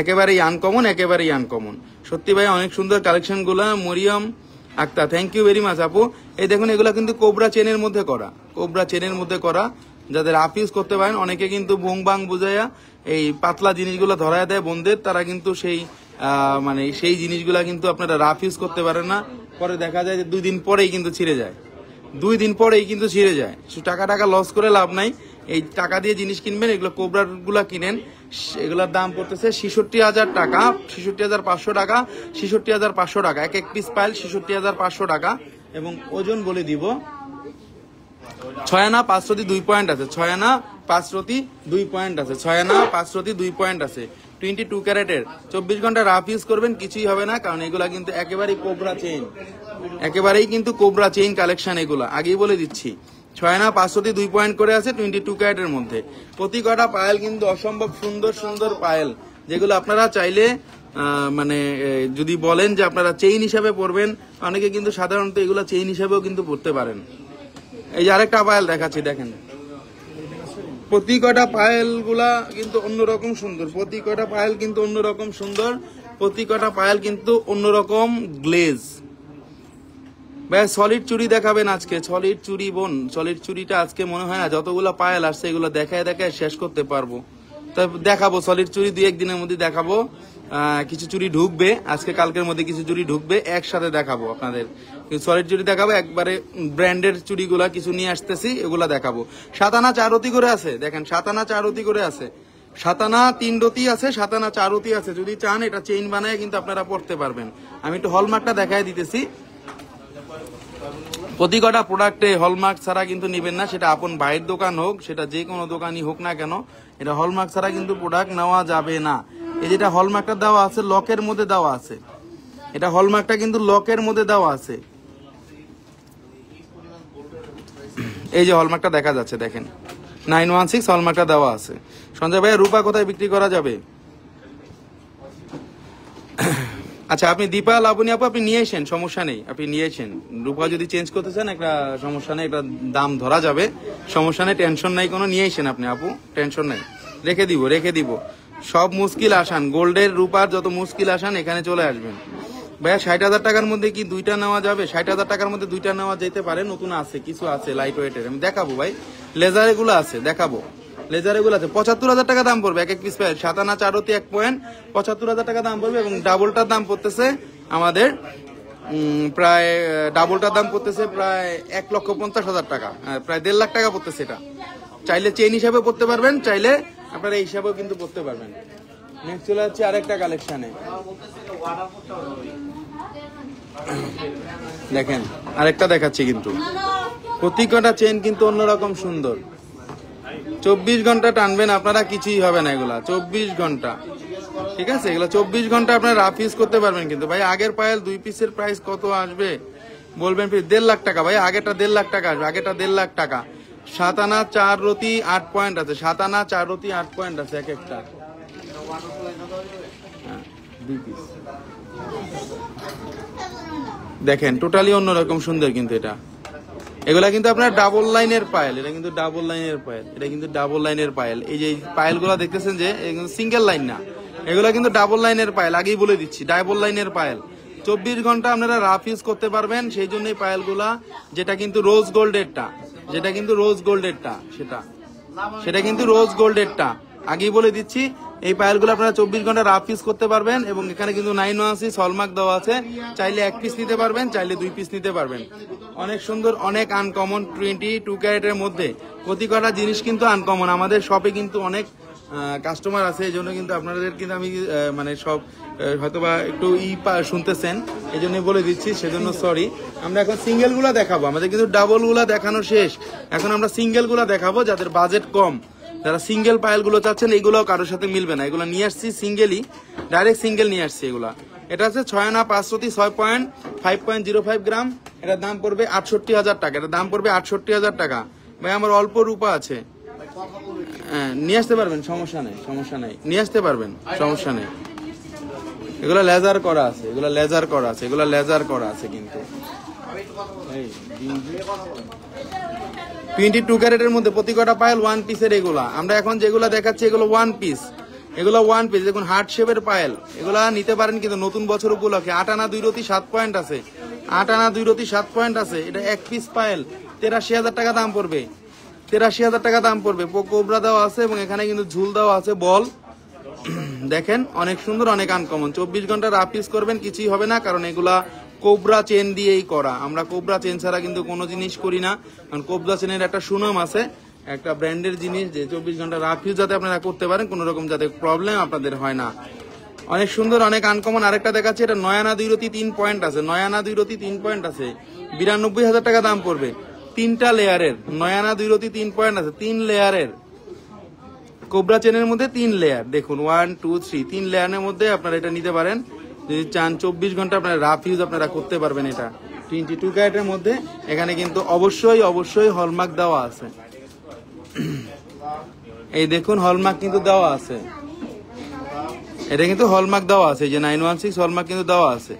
একেবারেই আনকমন, একেবারেই আনকমন। সত্যি ভাই অনেক সুন্দর কালেকশনগুলা। Mariyam Akter, thank you very much আপু। এই দেখুন এগুলা কিন্তু কোবরা চেনের মধ্যে করা, কোবরা চেনের মধ্যে করা, যাদের আপ ইউজ করতে পারেন। অনেকে কিন্তু ভুং বাং বুঝাইয়া এই পাতলা জিনিসগুলো ধরায় দেয় বোনদের, তারা কিন্তু সেই মানে সেই জিনিসগুলা কিন্তু আপনারা রাফ ইউজ করতে পারেন না। পরে দেখা যায় যে 2 দিন পরেই কিন্তু ছিঁড়ে যায়, 2 দিন পরেই কিন্তু ছিঁড়ে যায়। টাকা লস করে লাভ নাই, এই টাকা দিয়ে জিনিস কিনবেন, এগুলো কোবরার গুলা কিনেন। এগুলোর দাম পড়তেছে 66,000 টাকা, 66,500 টাকা, 66,500 টাকা। এক পিস পাইল 66,500 টাকা। এবং ওজন বলে দিব, 6 আনা 5 রতি 2 পয়েন্ট আছে, 6 আনা 5 রতি 2 পয়েন্ট আছে, 6 আনা 5 রতি 2 পয়েন্ট আছে। 22 ক্যারেটের, 24 ঘন্টা রাফ ইউজ করবেন, কিছুই হবে না, কারণ এগুলা কিন্তু একেবারেই কোবরা চেইন, একেবারেই কিন্তু কোবরা চেইন কালেকশন। এগুলা আগেই বলে দিচ্ছি, 6 আনা 5 রতি 2 পয়েন্ট করে আছে 22 ক্যারেটের মধ্যে। প্রতি কটা পায়েল কিন্তু অসম্ভব সুন্দর সুন্দর পায়েল, যেগুলো আপনারা চাইলে মানে যদি বলেন যে আপনারা চেইন হিসাবে পরবেন, অনেকে কিন্তু সাধারণত এগুলা চেইন হিসাবেও কিন্তু পরতে পারেন। এই যে আরেকটা পায়েল দেখাচ্ছি, দেখেন প্রতি কটা পায়েল গুলা কিন্তু অন্যরকম সুন্দর, প্রতি কটা পায়েল কিন্তু অন্যরকম সুন্দর, প্রতি কটা পায়েল কিন্তু অন্যরকম গ্লেজ। ভাই সলিড চুড়ি দেখাবেন আজকে, সলিড চুড়ি বোন, সলিড চুড়িটা আজকে মনে হয় না যতগুলো পায়েল আসছে এগুলো দেখায় দেখায় শেষ করতে পারবো। তো দেখাবো সলিড চুড়ি 2-1 দিনের মধ্যে দেখাবো। কিছু চুড়ি ঢুকবে আজকে কালকের মধ্যে, কিছু চুড়ি ঢুকবে, একসাথে দেখাবো আপনাদের। সলিড চুড়ি দেখাবো, একবারে ব্র্যান্ডের চুড়িগুলা কিছু নিয়ে আসতেছি, এগুলা দেখাবো। 7 আনা 4 রতি করে আছে, দেখেন 7 আনা 4 রতি করে আছে, 7 আনা 3 রতি আছে, 7 আনা 4 রতি আছে। যদি চান এটা চেইন বানায় কিন্তু আপনারা পড়তে পারবেন। আমি একটু হলমার্কটা দেখাই দিতেছি। প্রতি কটা প্রোডাক্টে হলমার্ক ছাড়া কিন্তু নিবেন না, সেটা আপন ভাইয়ের দোকান হোক, সেটা যে কোনো দোকানই হোক না কেন, এটা হলমার্ক ছাড়া কিন্তু প্রোডাক্ট নেওয়া যাবে না। এই যেটা হলমার্কটা দেওয়া আছে লকের মধ্যে দেওয়া আছে, এটা হলমার্কটা কিন্তু লকের মধ্যে দেওয়া আছে। এই যে হলমার্কটা দেখা যাচ্ছে, দেখেন 916 হলমার্কটা দেওয়া আছে। সঞ্জয় ভাই রূপা কোথায় বিক্রি করা যাবে? আচ্ছা আপনি দীপা লাবণী আপু আপনি নিয়ে আসেন, সমস্যা নেই, আপনি নিয়ে আসেন। রূপা যদি চেঞ্জ করতে চান একটা সমস্যা নেই, একটা দাম ধরা যাবে, সমস্যা নেই, টেনশন নাই কোনো, নিয়ে আসেন আপনি আপু, টেনশন নাই, রেখে দিব। সব মুশকিল আসান, গোল্ডের রূপার যত মুশকিল আসান এখানে চলে আসবেন। ভাইয়া 60,000 টাকার মধ্যে কি 2টা নেওয়া যাবে? 60,000 টাকার মধ্যে 2টা নেওয়া যেতে পারে, নতুন আছে, কিছু আছে লাইট ওয়েটের, আমি দেখাবো ভাই। লেজার এগুলো আছে, দেখাবো, লেজার এগুলো আছে। 75,000 টাকা দাম পড়বে এক পিস পায়েল, 7 আনা 4 রতি 1 পয়েন্ট, 75,000 টাকা দাম পড়বে। এবং ডাবলটার দাম পড়তেছে আমাদের প্রায়, ডাবলটার দাম পড়তেছে প্রায় 1,50,000 টাকা, প্রায় 1.5 লাখ টাকা পড়তেছে। এটা চাইলে চেইন হিসাবে পড়তে পারবেন, চাইলে আপনারা এই হিসাবেও কিন্তু পড়তে পারবেন। নেক্সট চলে যাচ্ছে আরেকটা কালেকশনে, দেখেন আরেকটা দেখাচ্ছি, কিন্তু প্রতি কটা চেইন কিন্তু অন্যরকম সুন্দর। 24 ঘন্টা টানবেন আপনারা, কিছুই হবে না এগুলা, 24 ঘন্টা, ঠিক আছে? এগুলো 24 ঘন্টা আপনারা রাফ ইউজ করতে পারবেন। কিন্তু ভাই আগের পায়েল 2 পিসের প্রাইস কত আসবে বলবেন? 1.5 লাখ টাকা ভাই, আগেটা 1.5 লাখ টাকা আসবে, আগেটা 1.5 লাখ টাকা। 7 আনা 4 রতি 8 পয়েন্ট আছে, 7 আনা 4 রতি 8 পয়েন্ট আছে এক একটা, 2 পিস দেখেন, টোটালি অন্যরকম সুন্দর কিন্তু এটা। এগুলা কিন্তু আপনার ডাবল লাইনের পায়েল, এটা কিন্তু ডাবল লাইনের পায়েল, এটা কিন্তু ডাবল লাইনের পায়েল। এই যে পায়েল গুলা দেখতেছেন যে সিঙ্গেল লাইন না, এগুলা কিন্তু ডাবল লাইনের পায়েল, আগেই বলে দিচ্ছি ডাবল লাইনের পায়েল। 24 ঘন্টা আপনারা রাফ ইউজ করতে পারবেন, সেই জন্যই পায়েল গুলা। যেটা কিন্তু রোজ গোল্ডেরটা, যেটা কিন্তু রোজ গোল্ডেরটা, সেটা কিন্তু রোজ গোল্ডেরটা, আগেই বলে দিচ্ছি। এই পায়েলগুলো আপনারা 24 ঘন্টা রাফ ইউজ করতে পারবেন এবং এখানে কিন্তু 9 হলমার্ক দেওয়া আছে। চাইলে 1 পিস নিতে পারবেন, চাইলে 2 পিস নিতে পারবেন। অনেক সুন্দর, অনেক আনকমন 22 ক্যারেটের মধ্যে প্রতি কটা জিনিস কিন্তু আনকমন। আমাদের শপে কিন্তু অনেক কাস্টমার আছে, এই জন্য কিন্তু আপনাদের কিন্তু আমি মানে সব হয়তোবা একটু শুনতেছেন, এই জন্য বলে দিচ্ছি, সেজন্য সরি। আমরা এখন সিঙ্গেল গুলা দেখাবো, আমাদের কিন্তু ডাবল গুলা দেখানো শেষ। এখন আমরা সিঙ্গেল গুলা দেখাবো, যাদের বাজেট কম, যারা সিঙ্গেল পায়েল গুলো চাচ্ছেন, এইগুলো কারোর সাথে মিলবে না। এগুলো নিয়ে আসছি সিঙ্গেলই, ডাইরেক্ট সিঙ্গেল নিয়ে আসছি এগুলা। এটা আছে 6 আনা 505.05 গ্রাম। এটার দাম পড়বে 68,000 টাকা। এটার দাম পড়বে 68,000 টাকা। ভাই আমার অল্প রূপা আছে, হ্যাঁ নিয়ে আসতে পারবেন, সমস্যা নেই, সমস্যা নেই, নিয়ে আসতে পারবেন, সমস্যা নেই। এগুলো লেজার করা আছে, এগুলো লেজার করা আছে, এগুলো লেজার করা আছে কিন্তু 22 ক্যারেটের মধ্যে প্রতি কটা পায়েল 1 পিসের। এগুলা আমরা এখন যেগুলা দেখাচ্ছি এগুলো 1 পিস, এগুলো 1 পিস। দেখুন হার্ট শেপের পায়েল, এগুলা নিতে পারেন কিন্তু নতুন বছর উপলক্ষে। 8 আনা 2 রতি 7 পয়েন্ট আছে, 8 আনা 2 রতি 7 পয়েন্ট আছে। এটা 1 পিস পায়েল 83,000 টাকা দাম পড়বে, 83,000 টাকা দাম পড়বে। কোবরা দেওয়া আছে এবং এখানে কিন্তু ঝুল দেওয়া আছে, বল দেখেন অনেক সুন্দর, অনেক আনকমন। 24 ঘন্টা রাফ ইউজ করবেন, কিছুই হবে না, কারণ এগুলা কোবরা চেন দিয়েই করা। আমরা কোবরা চেন ছাড়া কিন্তু কোনো জিনিস করি না, কারণ কোবরা চেনের একটা সুনাম আছে, একটা ব্র্যান্ডের জিনিস, যে 24 ঘন্টা রাফ ইউজ যাতে আপনারা করতে পারেন, কোনো রকম যাতে প্রবলেম আপনাদের হয় না। অনেক সুন্দর, অনেক আনকমন। আরেকটা দেখাচ্ছে, এটা 9 আনা 2 রতি 3 পয়েন্ট আছে, 9 আনা 2 রতি 3 পয়েন্ট আছে, 92,000 টাকা দাম পড়বে। 3টা লেয়ারের 9 আনা 2 রতি 3 পয়েন্ট আছে, 3 লেয়ারের কোবরা চেনের মধ্যে 3 লেয়ার। দেখুন 1 2 3 3 লেয়ারের মধ্যে আপনারা এটা নিতে পারেন যদি চান। 24 ঘন্টা আপনারা রাফ ইউজ আপনারা করতে পারবেন। এটা 22 ক্যারেটের মধ্যে। এখানে কিন্তু অবশ্যই অবশ্যই হলমার্ক দেওয়া আছে, এই দেখুন হলমার্ক কিন্তু দেওয়া আছে, এটা কিন্তু হলমার্ক দেওয়া আছে, এই যে 916 হলমার্ক কিন্তু দেওয়া আছে।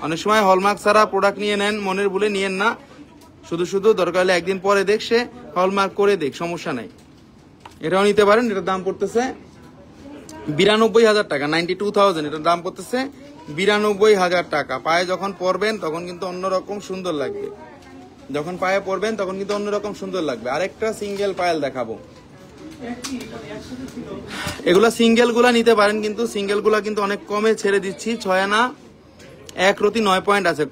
অনেক সময় হলমার্ক ছাড়া প্রোডাক্ট নিয়ে নেন, মনের ভুলে নিয়েন না, শুধু শুধু দরকার হলে একদিন পরে দেখছে হলমার্ক করে দেখ, সমস্যা নাই, এটাও নিতে পারেন। এটার দাম পড়তেছে 92,000 টাকা, 92,000। এটার দাম পড়তেছে 92,000 টাকা। পায়ে যখন পরবেন তখন কিন্তু অন্যরকম সুন্দর লাগবে, যখন পায়ে পরবেন তখন কিন্তু অন্যরকম সুন্দর লাগবে। আরেকটা সিঙ্গেল পায়েল দেখাবো, এগুলা সিঙ্গেল গুলা নিতে পারেন, কিন্তু সিঙ্গেল গুলা কিন্তু অনেক কমে ছেড়ে দিচ্ছি। 6 আনা 1 রতি 9 পয়েন্ট আছে,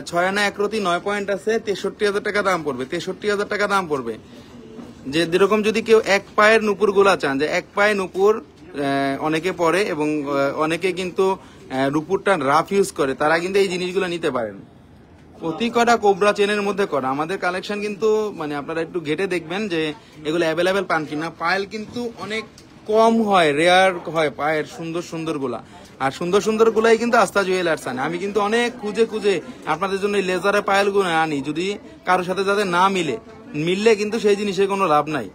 6 আনা 1 রতি 9 পয়েন্ট আছে, 63,000 টাকা দাম পড়বে, 63,000 টাকা দাম পড়বে। যে যেরকম যদি কেউ এক পায়ের নুপুর গুলা চান, যে এক পায়ে নুপুর অনেকে পরে এবং অনেকে কিন্তু নুপুরটা রাফ ইউজ করে, তারা কিন্তু এই জিনিসগুলো নিতে পারেন। প্রতি কটা কোবরা চেনের মধ্যে করা আমাদের কালেকশন কিন্তু, মানে আপনারা একটু ঘেটে দেখবেন যে এগুলো অ্যাভেলেবেল পান কিনা। পায়েল কিন্তু অনেক কম হয়, রেয়ার হয় পায়ের সুন্দর সুন্দর গুলা, আর সুন্দর সুন্দর গুলাই কিন্তু আস্থা জুয়েলার্স আনে। আমি কিন্তু অনেক খুঁজে খুঁজে আপনাদের জন্য লেজারে পায়েল গুলো আনি, যদি কারোর সাথে যাতে না মিললে কিন্তু সেই জিনিসের কোনো লাভ নাই।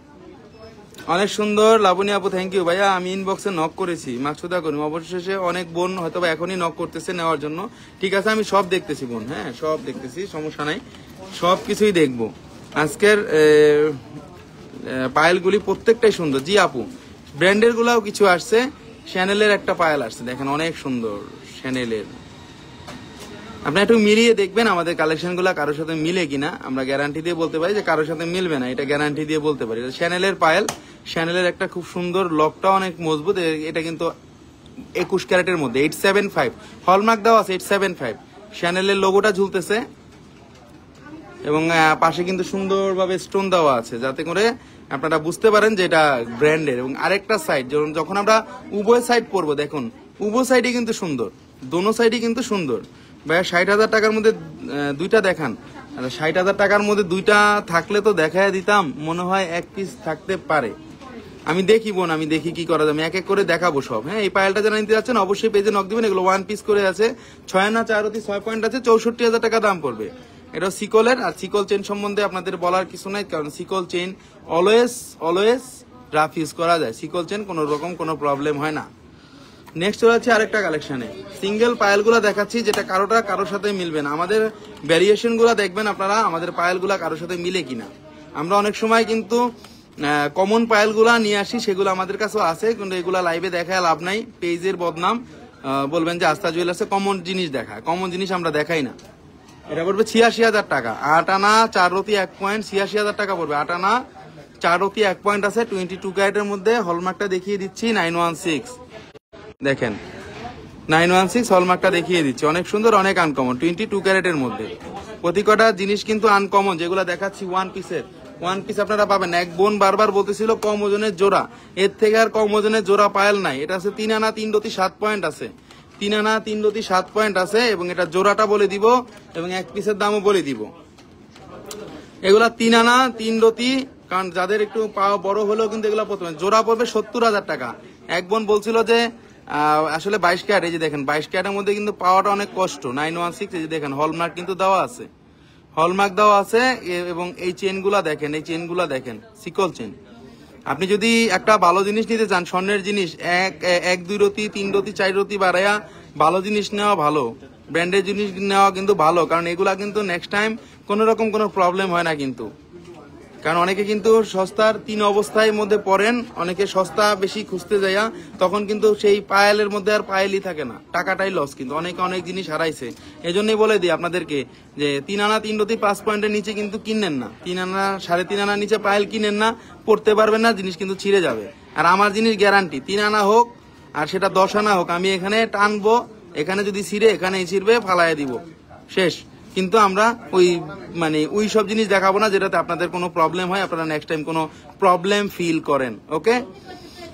অনেক সুন্দর লাবণী আপু, থ্যাংক ইউ ভাইয়া। আমি ইনবক্সে নক করেছি, মাকসুদা করিম। অবশেষে অনেক বোন হয়তো এখনই নক করতেছে নেওয়ার জন্য। ঠিক আছে, আমি সব দেখতেছি বোন, হ্যাঁ সব দেখতেছি, সমস্যা নাই, সব কিছুই দেখবো। আজকের পায়েলগুলি প্রত্যেকটাই সুন্দর। জি আপু, ব্র্যান্ডের গুলাও কিছু আসছে, শ্যানেলের একটা পায়েল আসছে, দেখেন অনেক সুন্দর শ্যানেলের। আপনি একটু মিলিয়ে দেখবেন আমাদের কালেকশন গুলা কারোর সাথে মিলে কিনা। আমরা গ্যারান্টি দিয়ে বলতে পারি যে কারোর সাথে মিলবে না, এটা গ্যারান্টি দিয়ে বলতে পারি। শ্যানেলের পায়েল, শ্যানেলের একটা খুব সুন্দর, লকটা অনেক মজবুত। এটা কিন্তু 21 ক্যারেটের মধ্যে 875 হলমার্ক দেওয়া আছে, 875 শ্যানেলের লোগোটা ঝুলতেছে এবং পাশে কিন্তু সুন্দরভাবে স্টোন দেওয়া আছে, যাতে করে আপনারা বুঝতে পারেন যে এটা ব্র্যান্ডের। এবং আরেকটা সাইড যখন আমরা উভয় সাইড পরবো, দেখুন উভয় সাইডই কিন্তু সুন্দর, দোনো সাইডই কিন্তু সুন্দর। ভাইয়া 60,000 টাকার মধ্যে দুইটা দেখান। 60,000 টাকার মধ্যে দুইটা থাকলে তো দেখায় দিতাম, মনে হয় 1 পিস থাকতে পারে। আমি দেখি বোন, আমি দেখি কি করা যায়, আমি এক এক করে দেখাবো সব। হ্যাঁ, এই পায়েলটা যারা নিতে যাচ্ছেন অবশ্যই পেজে নক দিবেন। এগুলো 1 পিস করে আছে, 6 আনা 4 রতি 6 পয়েন্ট আছে, 64,000 টাকা দাম পড়বে। এটা সিকলের। আর সিকল চেন সম্বন্ধে আপনাদের বলার কিছু নাই, কারণ সিকল চেন অলওয়েজ রাফ ইউজ করা যায়। সিকল চেন কোনো রকম কোনো প্রবলেম হয় না। নেক্সট হচ্ছে আরেকটা কালেকশনে সিঙ্গেল পায়েলগুলো দেখাচ্ছি, যেটা কারোর সাথে মিলবে না। আমাদের ভ্যারিয়েশন গুলা দেখবেন আপনারা, আমাদের পায়েলগুলা কারোর সাথে মিলে কিনা। আমরা অনেক সময় কিন্তু কমন পায়েলগুলা নিয়ে আসি, সেগুলো আমাদের কাছেও আছে, কিন্তু এগুলা লাইভে দেখায় লাভ নাই, পেজের বদনাম। বলবেন যে আস্থা জুয়েলার্সে কমন জিনিস দেখায়, কমন জিনিস আমরা দেখাই না। এটা পড়বে 86,000 টাকা। 8 আনা 4 রতি 1 পয়েন্ট, 86,000 টাকা পড়বে। 8 আনা 4 রতি 1 পয়েন্ট আছে 22 ক্যারেটের মধ্যে। হলমার্কটা দেখিয়ে দিচ্ছি 916, দেখেন 916 হলমার্কটা দেখিয়ে দিচ্ছি, অনেক সুন্দর, অনেক আনকমন, 22 ক্যারেটের মধ্যে। প্রতি কটা জিনিস কিন্তু আনকমন, যেগুলো দেখাচ্ছি ওয়ান পিস আপনারা পাবেন। এক বোন বারবার বলতেছিল কম ওজনের জোড়া, এর থেকে আর কম ওজনের জোড়া পায়েল নাই। এটা আছে 3 আনা 3 রতি 7 পয়েন্ট আছে, 3 আনা 3 রতি 7 পয়েন্ট আছে, এবং এটা জোড়াটা বলে দিব এবং এক পিসের দামও বলে দিব। এগুলা 3 আনা 3 রতি, কারণ যাদের একটু পা বড় হলেও কিন্তু এগুলো প্রথমে জোড়া পড়বে 70,000 টাকা। এক বোন বলছিল যে আসলে 22 ক্যারেট, এই যে দেখেন 22 ক্যারেটের মধ্যে কিন্তু পাওয়াটা অনেক কষ্ট। 916, এই যে দেখেন হলমার্ক কিন্তু দেওয়া আছে, হলমার্ক দেওয়া আছে, এবং এই চেনগুলা দেখেন, এই চেনগুলা দেখেন সিকল চেন। আপনি যদি একটা ভালো জিনিস নিতে চান, স্বর্ণের জিনিস, 1 2 রতি 3 রতি 4 রতি বাড়াইয়া ভালো জিনিস নেওয়া ভালো, ব্র্যান্ডের জিনিস নেওয়া কিন্তু ভালো, কারণ এগুলা কিন্তু নেক্সট টাইম কোনো রকম কোনো প্রবলেম হয় না কিন্তু। কারণ অনেকে কিন্তু সস্তার 3 অবস্থায় মধ্যে পড়েন, অনেকে সস্তা বেশি খুঁজতে যাইয়া তখন কিন্তু সেই পায়েলের মধ্যে আর পায়েলই থাকে না, টাকাটাই লস, কিন্তু অনেকে অনেক জিনিস হারাইছে। এই জন্যই বলে দিই আপনাদেরকে যে 3 আনা 3 রতি 5 পয়েন্টের নিচে কিন্তু কিনেন না, 3 আনা 3.5 আনার নিচে পায়েল কিনেন না, পড়তে পারবেন না, জিনিস কিন্তু ছিঁড়ে যাবে। আর আমার জিনিস গ্যারান্টি, 3 আনা হোক আর সেটা 10 আনা হোক, আমি এখানে টানবো, এখানে যদি ছিঁড়ে এখানেই ছিঁড়বে, ফালাইয়া দিব, শেষ। কিন্তু আমরা ওই সব জিনিস দেখাবো না যেটাতে আপনাদের কোনো প্রবলেম হয়, আপনারা নেক্সট টাইম কোনো প্রবলেম ফিল করেন। ওকে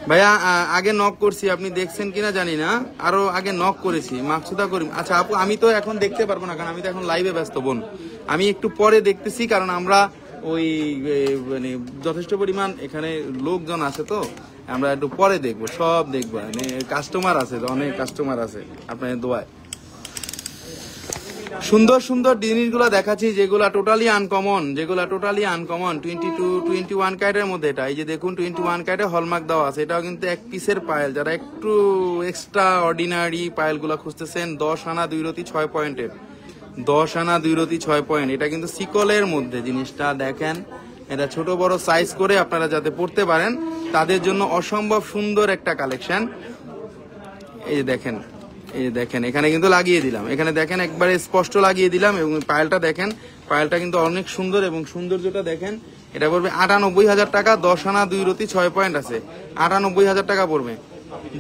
ভাইয়া, আগে নক করছি, আপনি দেখছেন কিনা জানি না, আরো আগে নক করেছি, মাকসুদা করিম। আচ্ছা আপু, আমি তো এখন দেখতে পারবো না, কারণ আমি তো এখন লাইভে ব্যস্ত বোন, আমি একটু পরে দেখতেছি, কারণ আমরা যথেষ্ট পরিমাণ এখানে লোকজন আছে, তো আমরা একটু পরে দেখবো, সব দেখবো, কাস্টমার আছে, অনেক কাস্টমার আছে আপনাদের দোয়ায়। সুন্দর সুন্দর জিনিসগুলো দেখাচ্ছি, যেগুলা টোটালি আনকমন, 21 ক্যারেটের মধ্যে। এটা এই যে দেখুন 21 ক্যারেটে হলমার্ক দেওয়া আছে, এটাও কিন্তু এক পিসের পায়েল। যারা একটু এক্সট্রা অর্ডিনারি পায়েলগুলো খুঁজতেছেন, 10 আনা 2 রতি 6 পয়েন্টের, 10 আনা 2 রতি 6 পয়েন্ট, এটা কিন্তু সিকলের মধ্যে। জিনিসটা দেখেন, এটা ছোট বড় সাইজ করে আপনারা যাতে পড়তে পারেন, তাদের জন্য অসম্ভব সুন্দর একটা কালেকশন। এই যে দেখেন, এখানে কিন্তু লাগিয়ে দিলাম, এখানে দেখেন একবারে স্পষ্ট লাগিয়ে দিলাম, এবং পায়েলটা দেখেন, পায়েলটা কিন্তু অনেক সুন্দর, এবং সৌন্দর্যটা দেখেন। এটা পড়বে 98,000 টাকা, 10 আনা 2 রতি 6 পয়েন্ট আছে, 98,000 টাকা পড়বে।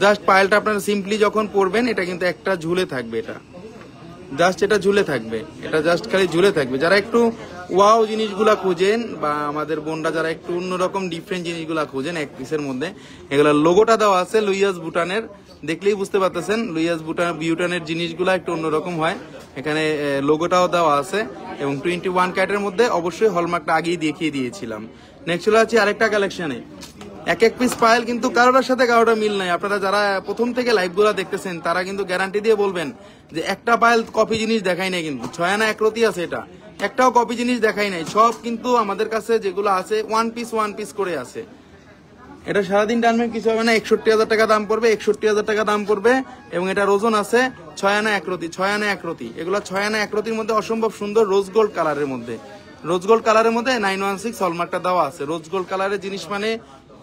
জাস্ট পায়েলটা আপনারা সিম্পলি যখন পরবেন, এটা কিন্তু একটা ঝুলে থাকবে, এটা জাস্ট এটা ঝুলে থাকবে, এটা জাস্ট খালি ঝুলে থাকবে। যারা একটু ওয়াও জিনিসগুলা খুঁজেন, বা আমাদের বোনরা যারা একটু অন্যরকম ডিফারেন্ট জিনিসগুলা খুঁজেন এক পিসের মধ্যে, এগুলা লোগোটা দেওয়া আছে লুইয়াস বুটানের, দেখলেই বুঝতে পারতেছেন লুইয়াস বিউটানের জিনিসগুলা একটু অন্যরকম হয়, এখানে লোগোটাও দেওয়া আছে, এবং 21 ক্যারেটের মধ্যে অবশ্যই হলমার্কটা আগেই দেখিয়ে দিয়েছিলাম। নেক্সট চলে যাচ্ছি আরেকটা কালেকশনে। এক পিস পায়েল কিন্তু কারোর সাথে কারোটা মিল নাই। আপনারা যারা প্রথম থেকে লাইভগুলা দেখতেছেন, তারা কিন্তু গ্যারান্টি দিয়ে বলবেন যে একটা পায়েল কপি জিনিস দেখাই নাই, কিন্তু 6 আনা 1 রতি আছে, এটা একটাও কপি জিনিস দেখাই নাই। সব কিন্তু আমাদের কাছে যেগুলো আছে ওয়ান পিস করে আছে। এটা সারাদিন টানবেন, কিছু হবে না। 61,000 টাকা দাম পড়বে, 61,000 টাকা দাম পড়বে, এবং এটার ওজন আছে 6 আনা 1 রতি, 6 আনা 1 রতি। এগুলো 6 আনা 1 রতির মধ্যে অসম্ভব সুন্দর রোজ গোল্ড কালারের মধ্যে, 916 হলমার্কটা দেওয়া আছে। রোজ গোল্ড কালারের জিনিস মানে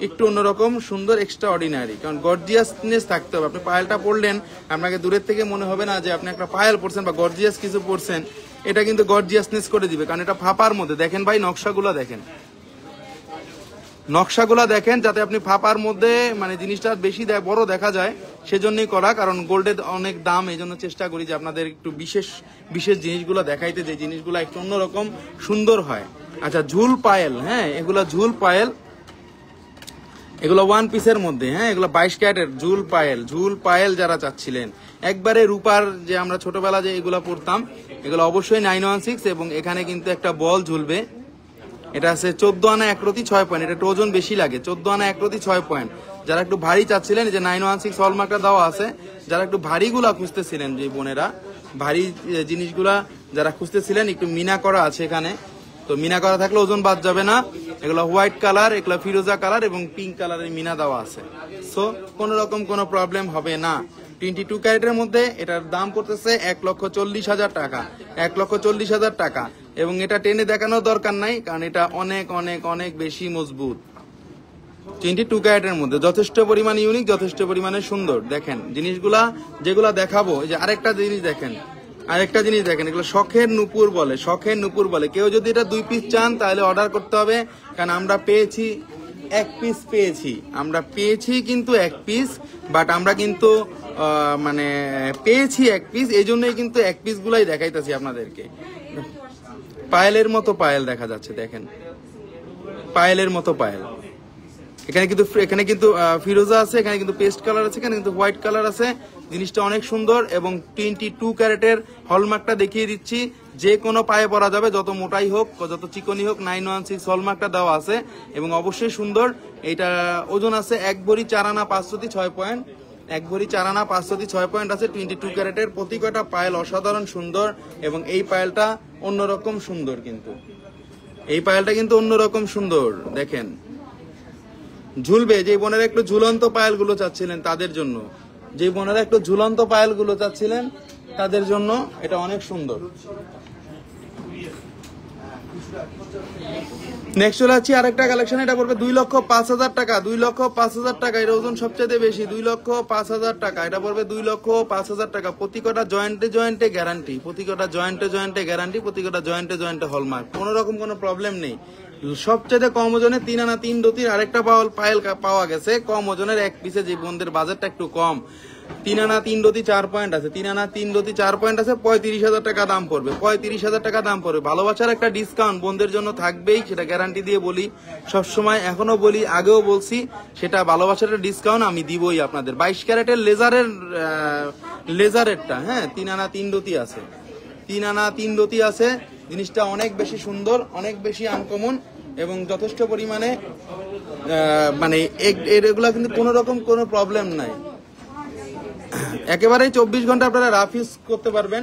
একটু অন্যরকম সুন্দর, এক্সট্রা অর্ডিনারি, কারণ গর্জিয়াসনেস থাকতে হবে। আপনি পায়েলটা পরলেন, আপনাকে দূরের থেকে মনে হবে না যে আপনি একটা পায়েল পরছেন বা গর্জিয়াস কিছু পরছেন, এটা কিন্তু গর্জিয়াসনেস করে দিবে, কারণ এটা ফাঁপার মধ্যে। দেখেন ভাই, নকশাগুলা দেখেন, যাতে আপনি ফাঁপার মধ্যে জিনিসটা বেশি বড় দেখা যায়, সেজন্যই করা। কারণ গোল্ডের অনেক দাম, এই জন্য চেষ্টা করি যে আপনাদের একটু বিশেষ বিশেষ জিনিসগুলো দেখাইতে, যে জিনিসগুলো একটু অন্যরকম সুন্দর হয়। আচ্ছা, ঝুল পায়েল, হ্যাঁ এগুলা ঝুল পায়েল, এগুলো ওয়ান পিসের মধ্যে, হ্যাঁ এগুলো 22 ক্যারেটের ঝুল পায়েল যারা চাচ্ছিলেন, একবারে রূপার, যে আমরা ছোটবেলা যে এগুলা পড়তাম, এগুলো অবশ্যই 916, এবং এখানে কিন্তু একটা বল ঝুলবে। এটা আছে 14 আনা 1 রতি 6 পয়েন্ট, এটা একটু ওজন বেশি লাগে, 14 আনা 1 রতি 6 পয়েন্ট। যারা একটু ভারী চাচ্ছিলেন, যে 916 হলমার্কটা দেওয়া আছে, যারা একটু ভারীগুলা খুঁজতেছিলেন, যে বোনেরা ভারী জিনিসগুলা যারা খুঁজতেছিলেন, একটু মিনা করা আছে এখানে, তো মিনা করা থাকলে ওজন বাদ যাবে না। এগুলো হোয়াইট কালার, এগুলো ফিরোজা কালার এবং পিঙ্ক কালারের মিনা দেওয়া আছে, সো কোনো রকম কোনো প্রবলেম হবে না। 22 ক্যারেটের মধ্যে এটার দাম পড়তেছে 1,40,000 টাকা, 1,40,000 টাকা। এবং এটা টেনে দেখানোর দরকার নাই, কারণ এটা অনেক অনেক অনেক বেশি মজবুত। 22 ক্যারেটের মধ্যে যথেষ্ট পরিমাণে ইউনিক, যথেষ্ট পরিমাণে সুন্দর। দেখেন জিনিসগুলা যেগুলা দেখাবো, এই যে আরেকটা জিনিস দেখেন, আরেকটা জিনিস দেখেন, এগুলো শখের নুপুর বলে, শখের নুপুর বলে। কেউ যদি এটা 2 পিস চান তাহলে অর্ডার করতে হবে, কারণ আমরা পেয়েছি 1 পিস পেয়েছি, আমরা পেয়েছি কিন্তু 1 পিস, বাট আমরা কিন্তু মানে পেয়েছি 1 পিস, এই জন্যই কিন্তু 1 পিস গুলাই দেখাইতেছি আপনাদেরকে। পায়েলের মতো পায়েল দেখা যাচ্ছে, দেখেন পায়েলের মতো পায়েল। এখানে কিন্তু ফিরোজা আছে, এখানে কিন্তু পেস্ট কালার আছে, এখানে কিন্তু হোয়াইট কালার আছে। জিনিসটা অনেক সুন্দর এবং 22 ক্যারেটের হলমার্কটা দেখিয়ে দিচ্ছি, যে কোনো পায়ে পরা যাবে, যত মোটাই হোক যত চিকনি হোক। 916 হলমার্কটা দেওয়া আছে এবং অবশ্যই সুন্দর। এইটা ওজন আছে 1 ভরি 4 আনা 506 পয়েন্ট, 1 ভরি 4 আনা 506 পয়েন্ট আছে। 22 ক্যারেটের প্রতি কয়টা পায়েল অসাধারণ সুন্দর এবং এই পায়েলটা অন্যরকম সুন্দর, কিন্তু এই পায়েলটা কিন্তু অন্যরকম সুন্দর। দেখেন ঝুলবে, যে বোনেরা একটু ঝুলন্ত পায়েল গুলো চাচ্ছিলেন তাদের জন্য, যে বোনেরা একটু ঝুলন্ত পায়েল গুলো চাচ্ছিলেন তাদের জন্য এটা অনেক সুন্দর। নেক্সট চলে যাচ্ছি আরেকটা কালেকশন, এটা পড়বে 2,05,000 টাকা, 2,05,000 টাকা। এর ওজন সবচেয়ে বেশি, 2,05,000 টাকা। এটা পড়বে 2,05,000 টাকা। প্রতি কটা জয়েন্টে জয়েন্টে গ্যারান্টি, প্রতি কটা জয়েন্টে জয়েন্টে গ্যারান্টি, প্রতি কটা জয়েন্টে জয়েন্টে হলমার্ক, কোনো রকম কোনো প্রবলেম নেই। সবচেয়ে কম ওজনে 3 আনা 3 রতির আরেকটা পায়েল পাওয়া গেছে কম ওজনের 1 পিসে, যে বোনদের বাজেটটা একটু কম। 3 আনা 3 রতি 4 পয়েন্ট আছে, 3 আনা 3 রতি 4 পয়েন্ট আছে, 35,000 টাকা দাম পড়বে, 35,000 টাকা দাম পড়বে। ভালোবাসার একটা ডিসকাউন্ট বোনদের জন্য থাকবেই, সেটা গ্যারান্টি দিয়ে বলি সবসময়, এখনো বলি, আগেও বলছি, সেটা ভালোবাসার একটা ডিসকাউন্ট আমি দিবই আপনাদের। 22 ক্যারেটের লেজারেরটা, হ্যাঁ 3 আনা 3 রতি আছে, 3 আনা 3 রতি আছে। জিনিসটা অনেক বেশি সুন্দর, অনেক বেশি আনকমন এবং যথেষ্ট পরিমাণে মানে এগুলা কিন্তু কোনো রকম কোনো প্রবলেম নাই। একেবারেই 24 ঘন্টা আপনারা রাফ ইউজ করতে পারবেন,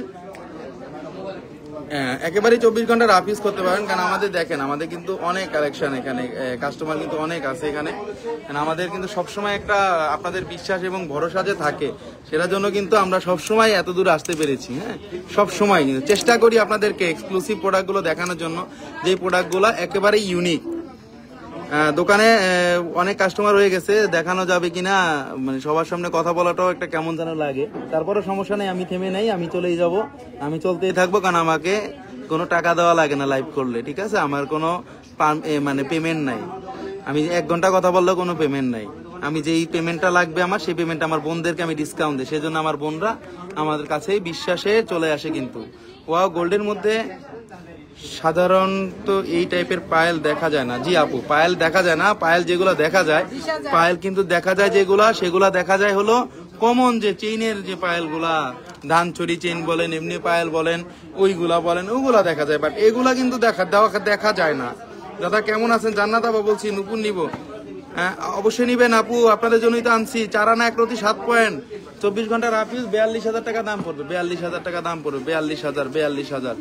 একেবারেই 24 ঘন্টা রাফ ইউজ করতে পারবেন। কারণ আমাদের দেখেন, আমাদের কিন্তু অনেক কালেকশন, এখানে কাস্টমার কিন্তু অনেক আছে এখানে। আমাদের কিন্তু সবসময় একটা আপনাদের বিশ্বাস এবং ভরসা যে থাকে, সেটার জন্য কিন্তু আমরা সবসময় এত দূর আসতে পেরেছি। হ্যাঁ, সবসময় কিন্তু চেষ্টা করি আপনাদেরকে এক্সক্লুসিভ প্রোডাক্টগুলো দেখানোর জন্য, যে প্রোডাক্টগুলো একেবারেই ইউনিক। দোকানে অনেক কাস্টমার হয়ে গেছে, দেখানো যাবে কিনা, মানে সবার সামনে কথা বলাটাও একটা কেমন যেন লাগে। তারপরে সমস্যা নেই, আমি থেমে নাই, আমি চলেই যাব, আমি চলতেই থাকবো, কারণ আমাকে কোনো টাকা দেওয়া লাগে না লাইভ করলে, ঠিক আছে? আমার কোনো মানে পেমেন্ট নাই, আমি 1 ঘন্টা কথা বললেও কোনো পেমেন্ট নাই। আমি যেই পেমেন্টটা লাগবে আমার, সেই পেমেন্ট আমার বোনদেরকে আমি ডিসকাউন্ট দিই, সেই জন্য আমার বোনরা আমাদের কাছেই বিশ্বাসে চলে আসে। কিন্তু ওয়াও গোল্ডের মধ্যে সাধারণত এই টাইপের পায়েল দেখা যায় না। জি আপু, পায়েল দেখা যায় না। পায়েল যেগুলো দেখা যায়, পায়েল কিন্তু দেখা যায় সেগুলা দেখা যায় হলো কমন যে চেইনের যে পায়েলগুলা, ধানচুরি চেইন বলেন, এমনি পায়েল বলেন, ওইগুলা বলেন, ওগুলা দেখা যায়, বাট এগুলা কিন্তু দেখা যায় না। দাদা কেমন আছেন? জান্নাত আপা বলছি, নুপুর নিব। হ্যাঁ অবশ্যই নিবেন আপু, আপনাদের জন্যই তো আনছি। 4 আনা 1 রতি 7 পয়েন্ট, 24 ঘন্টা রাফ ইউজ, 42,000 টাকা দাম পড়বে, 42,000 টাকা দাম পড়বে, 42,000।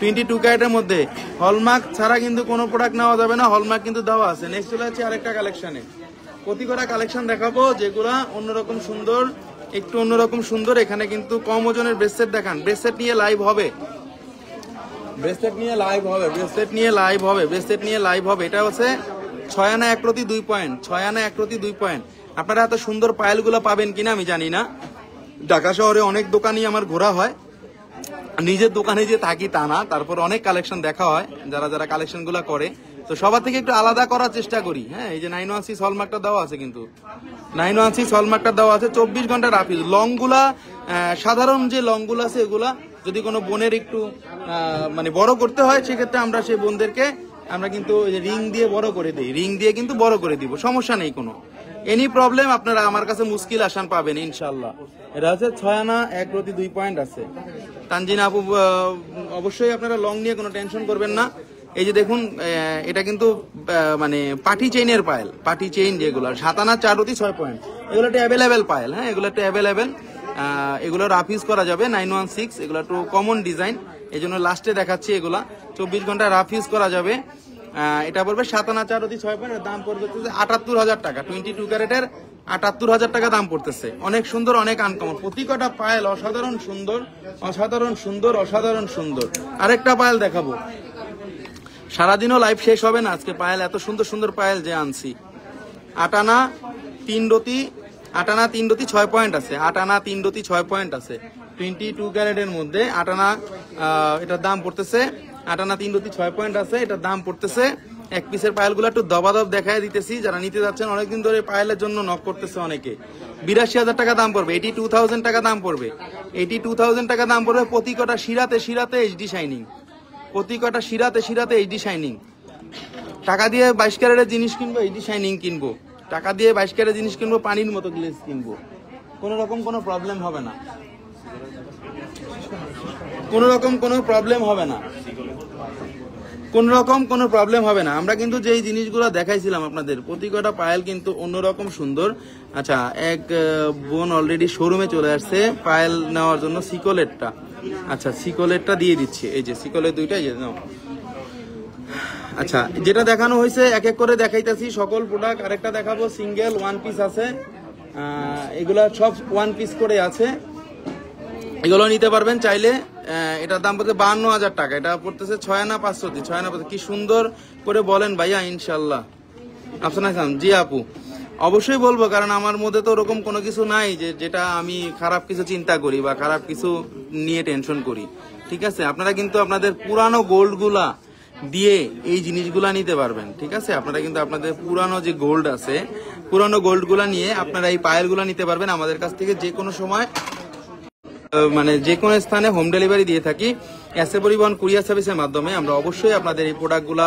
22 ক্যারেটের মধ্যে হলমার্ক ছাড়া কিন্তু কোনো প্রোডাক্ট নেওয়া যাবে না, হলমার্ক কিন্তু দেওয়া আছে। নেক্সট চলে যাচ্ছে আরেকটা কালেকশনে, প্রতি কটা কালেকশন দেখাবো যেগুলা অন্যরকম সুন্দর, একটু অন্যরকম সুন্দর। এখানে কিন্তু কম ওজনের ব্রেসলেট দেখান, ব্রেসলেট নিয়ে লাইভ হবে, ব্রেসলেট নিয়ে লাইভ হবে, ব্রেসলেট নিয়ে লাইভ হবে, ব্রেসলেট নিয়ে লাইভ হবে। এটা হচ্ছে 6 আনা 1 রতি 2 পয়েন্ট, 6 আনা 1 রতি 2 পয়েন্ট। আপনারা এত সুন্দর পায়েলগুলো পাবেন কিনা আমি জানি না। ঢাকা শহরে অনেক দোকানই আমার ঘোরা হয়, নিজের দোকানে যে থাকি তা না, তারপর অনেক কালেকশন দেখা হয় যারা কালেকশন গুলা করে, তো সবার থেকে একটু আলাদা করার চেষ্টা করি। হ্যাঁ, এই যে 916 হলমার্কটা দেওয়া আছে, কিন্তু 916 হলমার্কটা দেওয়া আছে, 24 ঘন্টা রাফ ইউজ। লং গুলা সাধারণ যে লং গুলো আছে, এগুলা যদি কোনো বোনের একটু মানে বড় করতে হয়, সেক্ষেত্রে আমরা সেই বোনদেরকে আমরা কিন্তু রিং দিয়ে বড় করে দিই, রিং দিয়ে কিন্তু বড় করে দিব, সমস্যা নেই কোনো। এনি প্রবলেম আপনারা আমার কাছে মুশকিল আসান পাবেন ইনশাল্লাহ। এটা হচ্ছে 6 আনা 1 রতি 2 পয়েন্ট আছে। তানজিনা আপু অবশ্যই আপনারা লং নিয়ে কোনো টেনশন করবেন না। এই যে দেখুন, এটা কিন্তু মানে পাটি চেইনের পায়েল, পাটি চেইন যেগুলো 7 আনা 4 রতি 6 পয়েন্ট, এগুলো একটা অ্যাভেলেবেল পায়েল। হ্যাঁ, এগুলো একটা অ্যাভেলেবেল, এগুলো রাফ ইউজ করা যাবে। 916 এগুলো একটু কমন ডিজাইন, এই জন্য লাস্টে দেখাচ্ছি। এগুলা 24 ঘন্টা রাফ ইউজ করা যাবে। এটা পড়বে 7 আনা 4 রতি 6 পয়েন্ট, দাম পড়বে 78,000 টাকা। 22 ক্যারেটের 78,000 টাকা দাম পড়তেছে। অনেক সুন্দর, অনেক আনকমন, প্রতি কটা পায়েল অসাধারণ সুন্দর, অসাধারণ সুন্দর, অসাধারণ সুন্দর। আরেকটা পায়েল দেখাবো, সারাদিনও লাইভ শেষ হবে না আজকে। পায়েল এত সুন্দর সুন্দর পায়েল যে আনছি। 8 আনা 3 রতি 8 আনা 3 রতি 6 পয়েন্ট আছে, 8 আনা 3 রতি 6 পয়েন্ট আছে 22 ক্যারেটের মধ্যে 8 আনা। এটার দাম পড়তেছে 8 আনা 3 রতি 6 পয়েন্ট আছে, এটার দাম পড়তেছে। এক পিসের পায়েলগুলো একটু দবাদব দেখায় দিতেছি, যারা নিতে যাচ্ছেন অনেকদিন ধরে পায়েলের জন্য নক করতেছে অনেকে। 82,000 টাকা দাম পড়বে, 82,000 টাকা দাম পড়বে, 82,000 টাকা দাম পড়বে। প্রতি কটা শিরাতে এইচডি শাইনিং, প্রতি কটা শিরাতে এইচডি শাইনিং। টাকা দিয়ে 22 ক্যারেটের জিনিস কিনবো, এইচডি শাইনিং কিনবো, টাকা দিয়ে 22 ক্যারেটের জিনিস কিনবো, পানির মতো গ্লেজ কিনবো, কোনো রকম কোনো প্রবলেম হবে না, কোনো রকম কোনো প্রবলেম হবে না, কোনো রকম কোনো প্রবলেম হবে না। আমরা কিন্তু যেই জিনিসগুলো দেখাইছিলাম আপনাদের প্রতি কটা পায়েল কিন্তু অন্যরকম সুন্দর। আচ্ছা, এক বোন অলরেডি শোরুমে চলে আসছে পায়েল নেওয়ার জন্য, সিকোলেটটা। আচ্ছা, সিকোলেটটা দিয়ে দিচ্ছি, এই যে সিকোলেট দুইটাই নাও। আচ্ছা, যেটা দেখানো হয়েছে এক এক করে দেখাইতেছি সকল প্রোডাক্ট। আরেকটা দেখাবো, সিঙ্গেল ওয়ান পিস আছে, এগুলা সব ওয়ান পিস করে আছে, এগুলো নিতে পারবেন চাইলে। এটার দাম পড়ছে 52,000 টাকা, এটা পড়তেছে 6 আনা 5 রতি, 6 আনা 5। কি সুন্দর করে বলেন ভাইয়া, ইনশাল্লাহ। আফসানা খান, জি আপু, অবশ্যই বলবো, কারণ আমার মধ্যে তো ওরকম কোনো কিছু নাই যে যেটা আমি খারাপ কিছু চিন্তা করি বা খারাপ কিছু নিয়ে টেনশন করি। ঠিক আছে, আপনারা কিন্তু আপনাদের পুরানো গোল্ডগুলা দিয়ে এই জিনিসগুলা নিতে পারবেন। ঠিক আছে, আপনারা কিন্তু আপনাদের পুরানো যে গোল্ড আছে, পুরানো গোল্ডগুলা নিয়ে আপনারা এই পায়েলগুলা নিতে পারবেন আমাদের কাছ থেকে। যে কোনো সময় মানে যে কোনো স্থানে হোম ডেলিভারি দিয়ে থাকি, এসএ পরিবহন কুরিয়ার সার্ভিসের মাধ্যমে আমরা অবশ্যই আপনাদের এই প্রোডাক্টগুলা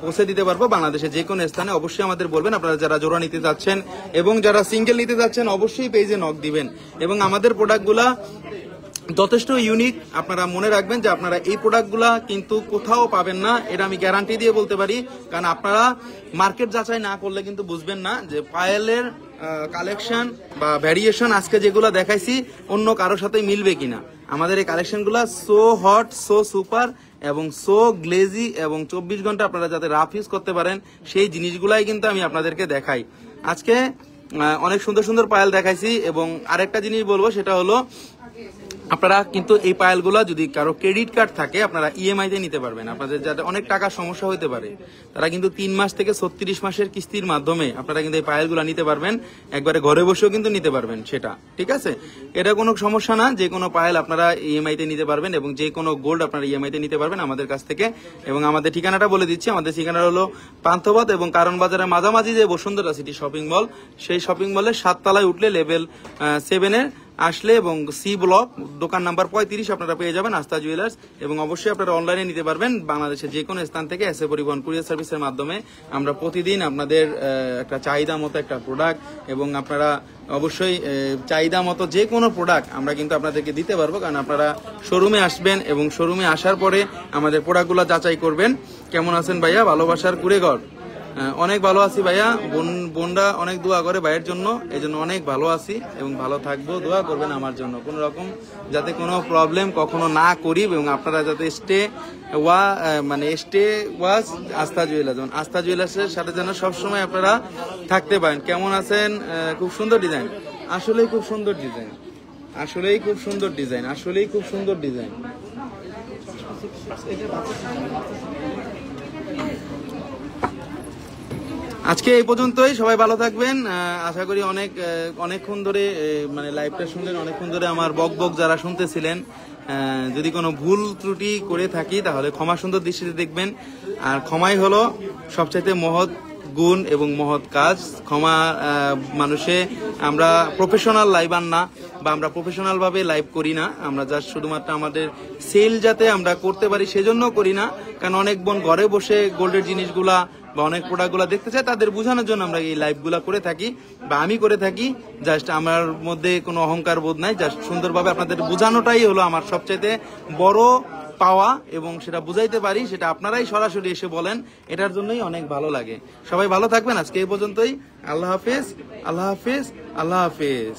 পৌঁছে দিতে পারবো বাংলাদেশে যে কোনো স্থানে। অবশ্যই আমাদের বলবেন, আপনারা যারা জোড়া নিতে যাচ্ছেন এবং যারা সিঙ্গেল নিতে যাচ্ছেন অবশ্যই পেজে নক দিবেন। এবং আমাদের প্রোডাক্টগুলা যথেষ্ট ইউনিক, আপনারা মনে রাখবেন যে আপনারা এই প্রোডাক্টগুলা কিন্তু কোথাও পাবেন না, এটা আমি গ্যারান্টি দিয়ে বলতে পারি। কারণ আপনারা মার্কেট যাচাই না করলে কিন্তু বুঝবেন না যে পায়েলের কালেকশন বা ভ্যারিয়েশন আজকে যেগুলো দেখাইছি অন্য কারোর সাথে মিলবে কিনা। আমাদের এই কালেকশনগুলো সো হট, সো সুপার এবং সো গ্লেজি, এবং 24 ঘন্টা আপনারা যাতে রাফ ইউজ করতে পারেন সেই জিনিসগুলাই কিন্তু আমি আপনাদেরকে দেখাই। আজকে অনেক সুন্দর সুন্দর পায়েল দেখাইছি। এবং আরেকটা জিনিস বলবো, সেটা হলো আপনারা কিন্তু এই পায়েলগুলো যদি কারো ক্রেডিট কার্ড থাকে আপনারা ইএমআই তে নিতে পারবেন। আপনাদের যাতে অনেক টাকার সমস্যা হতে পারে তারা কিন্তু 3 মাস থেকে 36 মাসের কিস্তির মাধ্যমে আপনারা কিন্তু এই পায়েলগুলো নিতে পারবেন, একবারে ঘরে বসেও কিন্তু নিতে পারবেন সেটা। ঠিক আছে, এটা কোনো সমস্যা না, যে কোনো পায়েল আপনারা ইএমআই তে নিতে পারবেন এবং যে কোনো গোল্ড আপনারা ইএমআই তে নিতে পারবেন আমাদের কাছ থেকে। এবং আমাদের ঠিকানাটা বলে দিচ্ছি, আমাদের ঠিকানা হলো পান্থপথ এবং কারণ বাজারের মাঝামাঝি যে বসুন্ধরা সিটি শপিং মল, সেই শপিং মলের 7 তলায় উঠলে লেভেল 7-এর আসলে এবং সি ব্লক দোকান নাম্বার 35 আপনারা পেয়ে যাবেন আস্থা জুয়েলার্স। এবং অবশ্যই আপনারা অনলাইনে নিতে পারবেন বাংলাদেশের যে কোনো স্থান থেকে এসএ পরিবহন কুরিয়ার সার্ভিসের মাধ্যমে। আমরা প্রতিদিন আপনাদের একটা চাহিদা মতো একটা প্রোডাক্ট এবং আপনারা অবশ্যই চাহিদা মতো যে কোনো প্রোডাক্ট আমরা কিন্তু আপনাদেরকে দিতে পারবো, কারণ আপনারা শোরুমে আসবেন এবং শোরুমে আসার পরে আমাদের প্রোডাক্টগুলো যাচাই করবেন। কেমন আছেন ভাইয়া? ভালোবাসার কুড়েঘর। অনেক ভালো আছি ভাইয়া, বোনরা অনেক দোয়া করে ভাইয়ের জন্য, এই জন্য অনেক ভালো আছি এবং ভালো থাকবো। দোয়া করবেন আমার জন্য, কোন রকম যাতে কোনো প্রবলেম কখনো না করি এবং আপনারা যাতে স্টে ওয়াজ আস্থা জুয়েলার্স, আস্থা জুয়েলার্সের সাথে যেন সবসময় আপনারা থাকতে পারেন। কেমন আছেন? খুব সুন্দর ডিজাইন, আসলেই খুব সুন্দর ডিজাইন, আসলেই খুব সুন্দর ডিজাইন, আসলেই খুব সুন্দর ডিজাইন। আজকে এই পর্যন্তই, সবাই ভালো থাকবেন। আশা করি অনেকক্ষণ ধরে মানে লাইভটা শুনলেন, অনেকক্ষণ ধরে আমার বক যারা শুনতেছিলেন। যদি কোনো ভুল ত্রুটি করে থাকি তাহলে ক্ষমা সুন্দর দৃষ্টিতে দেখবেন। আর ক্ষমাই হলো সবচাইতে মহৎ গুণ এবং মহৎ কাজ। ক্ষমা মানুষে আমরা প্রফেশনাল লাইভার না বা আমরা প্রফেশনাল ভাবে লাইভ করি না, আমরা জাস্ট শুধুমাত্র আমাদের সেল যাতে আমরা করতে পারি সেজন্য করি না। কারণ অনেক বোন ঘরে বসে গোল্ডের জিনিসগুলা বা অনেক প্রোডাক্টগুলো দেখতে চাই, তাদের বোঝানোর জন্য আমরা এই লাইভগুলো করে থাকি বা আমি করে থাকি। জাস্ট আমার মধ্যে কোনো অহংকার বোধ নাই, জাস্ট সুন্দরভাবে আপনাদের বোঝানোটাই হলো আমার সবচাইতে বড় পাওয়া এবং সেটা বুঝাইতে পারি, সেটা আপনারাই সরাসরি এসে বলেন, এটার জন্যই অনেক ভালো লাগে। সবাই ভালো থাকবেন, আজকে এই পর্যন্তই। আল্লাহ হাফেজ, আল্লাহ হাফেজ, আল্লাহ হাফেজ।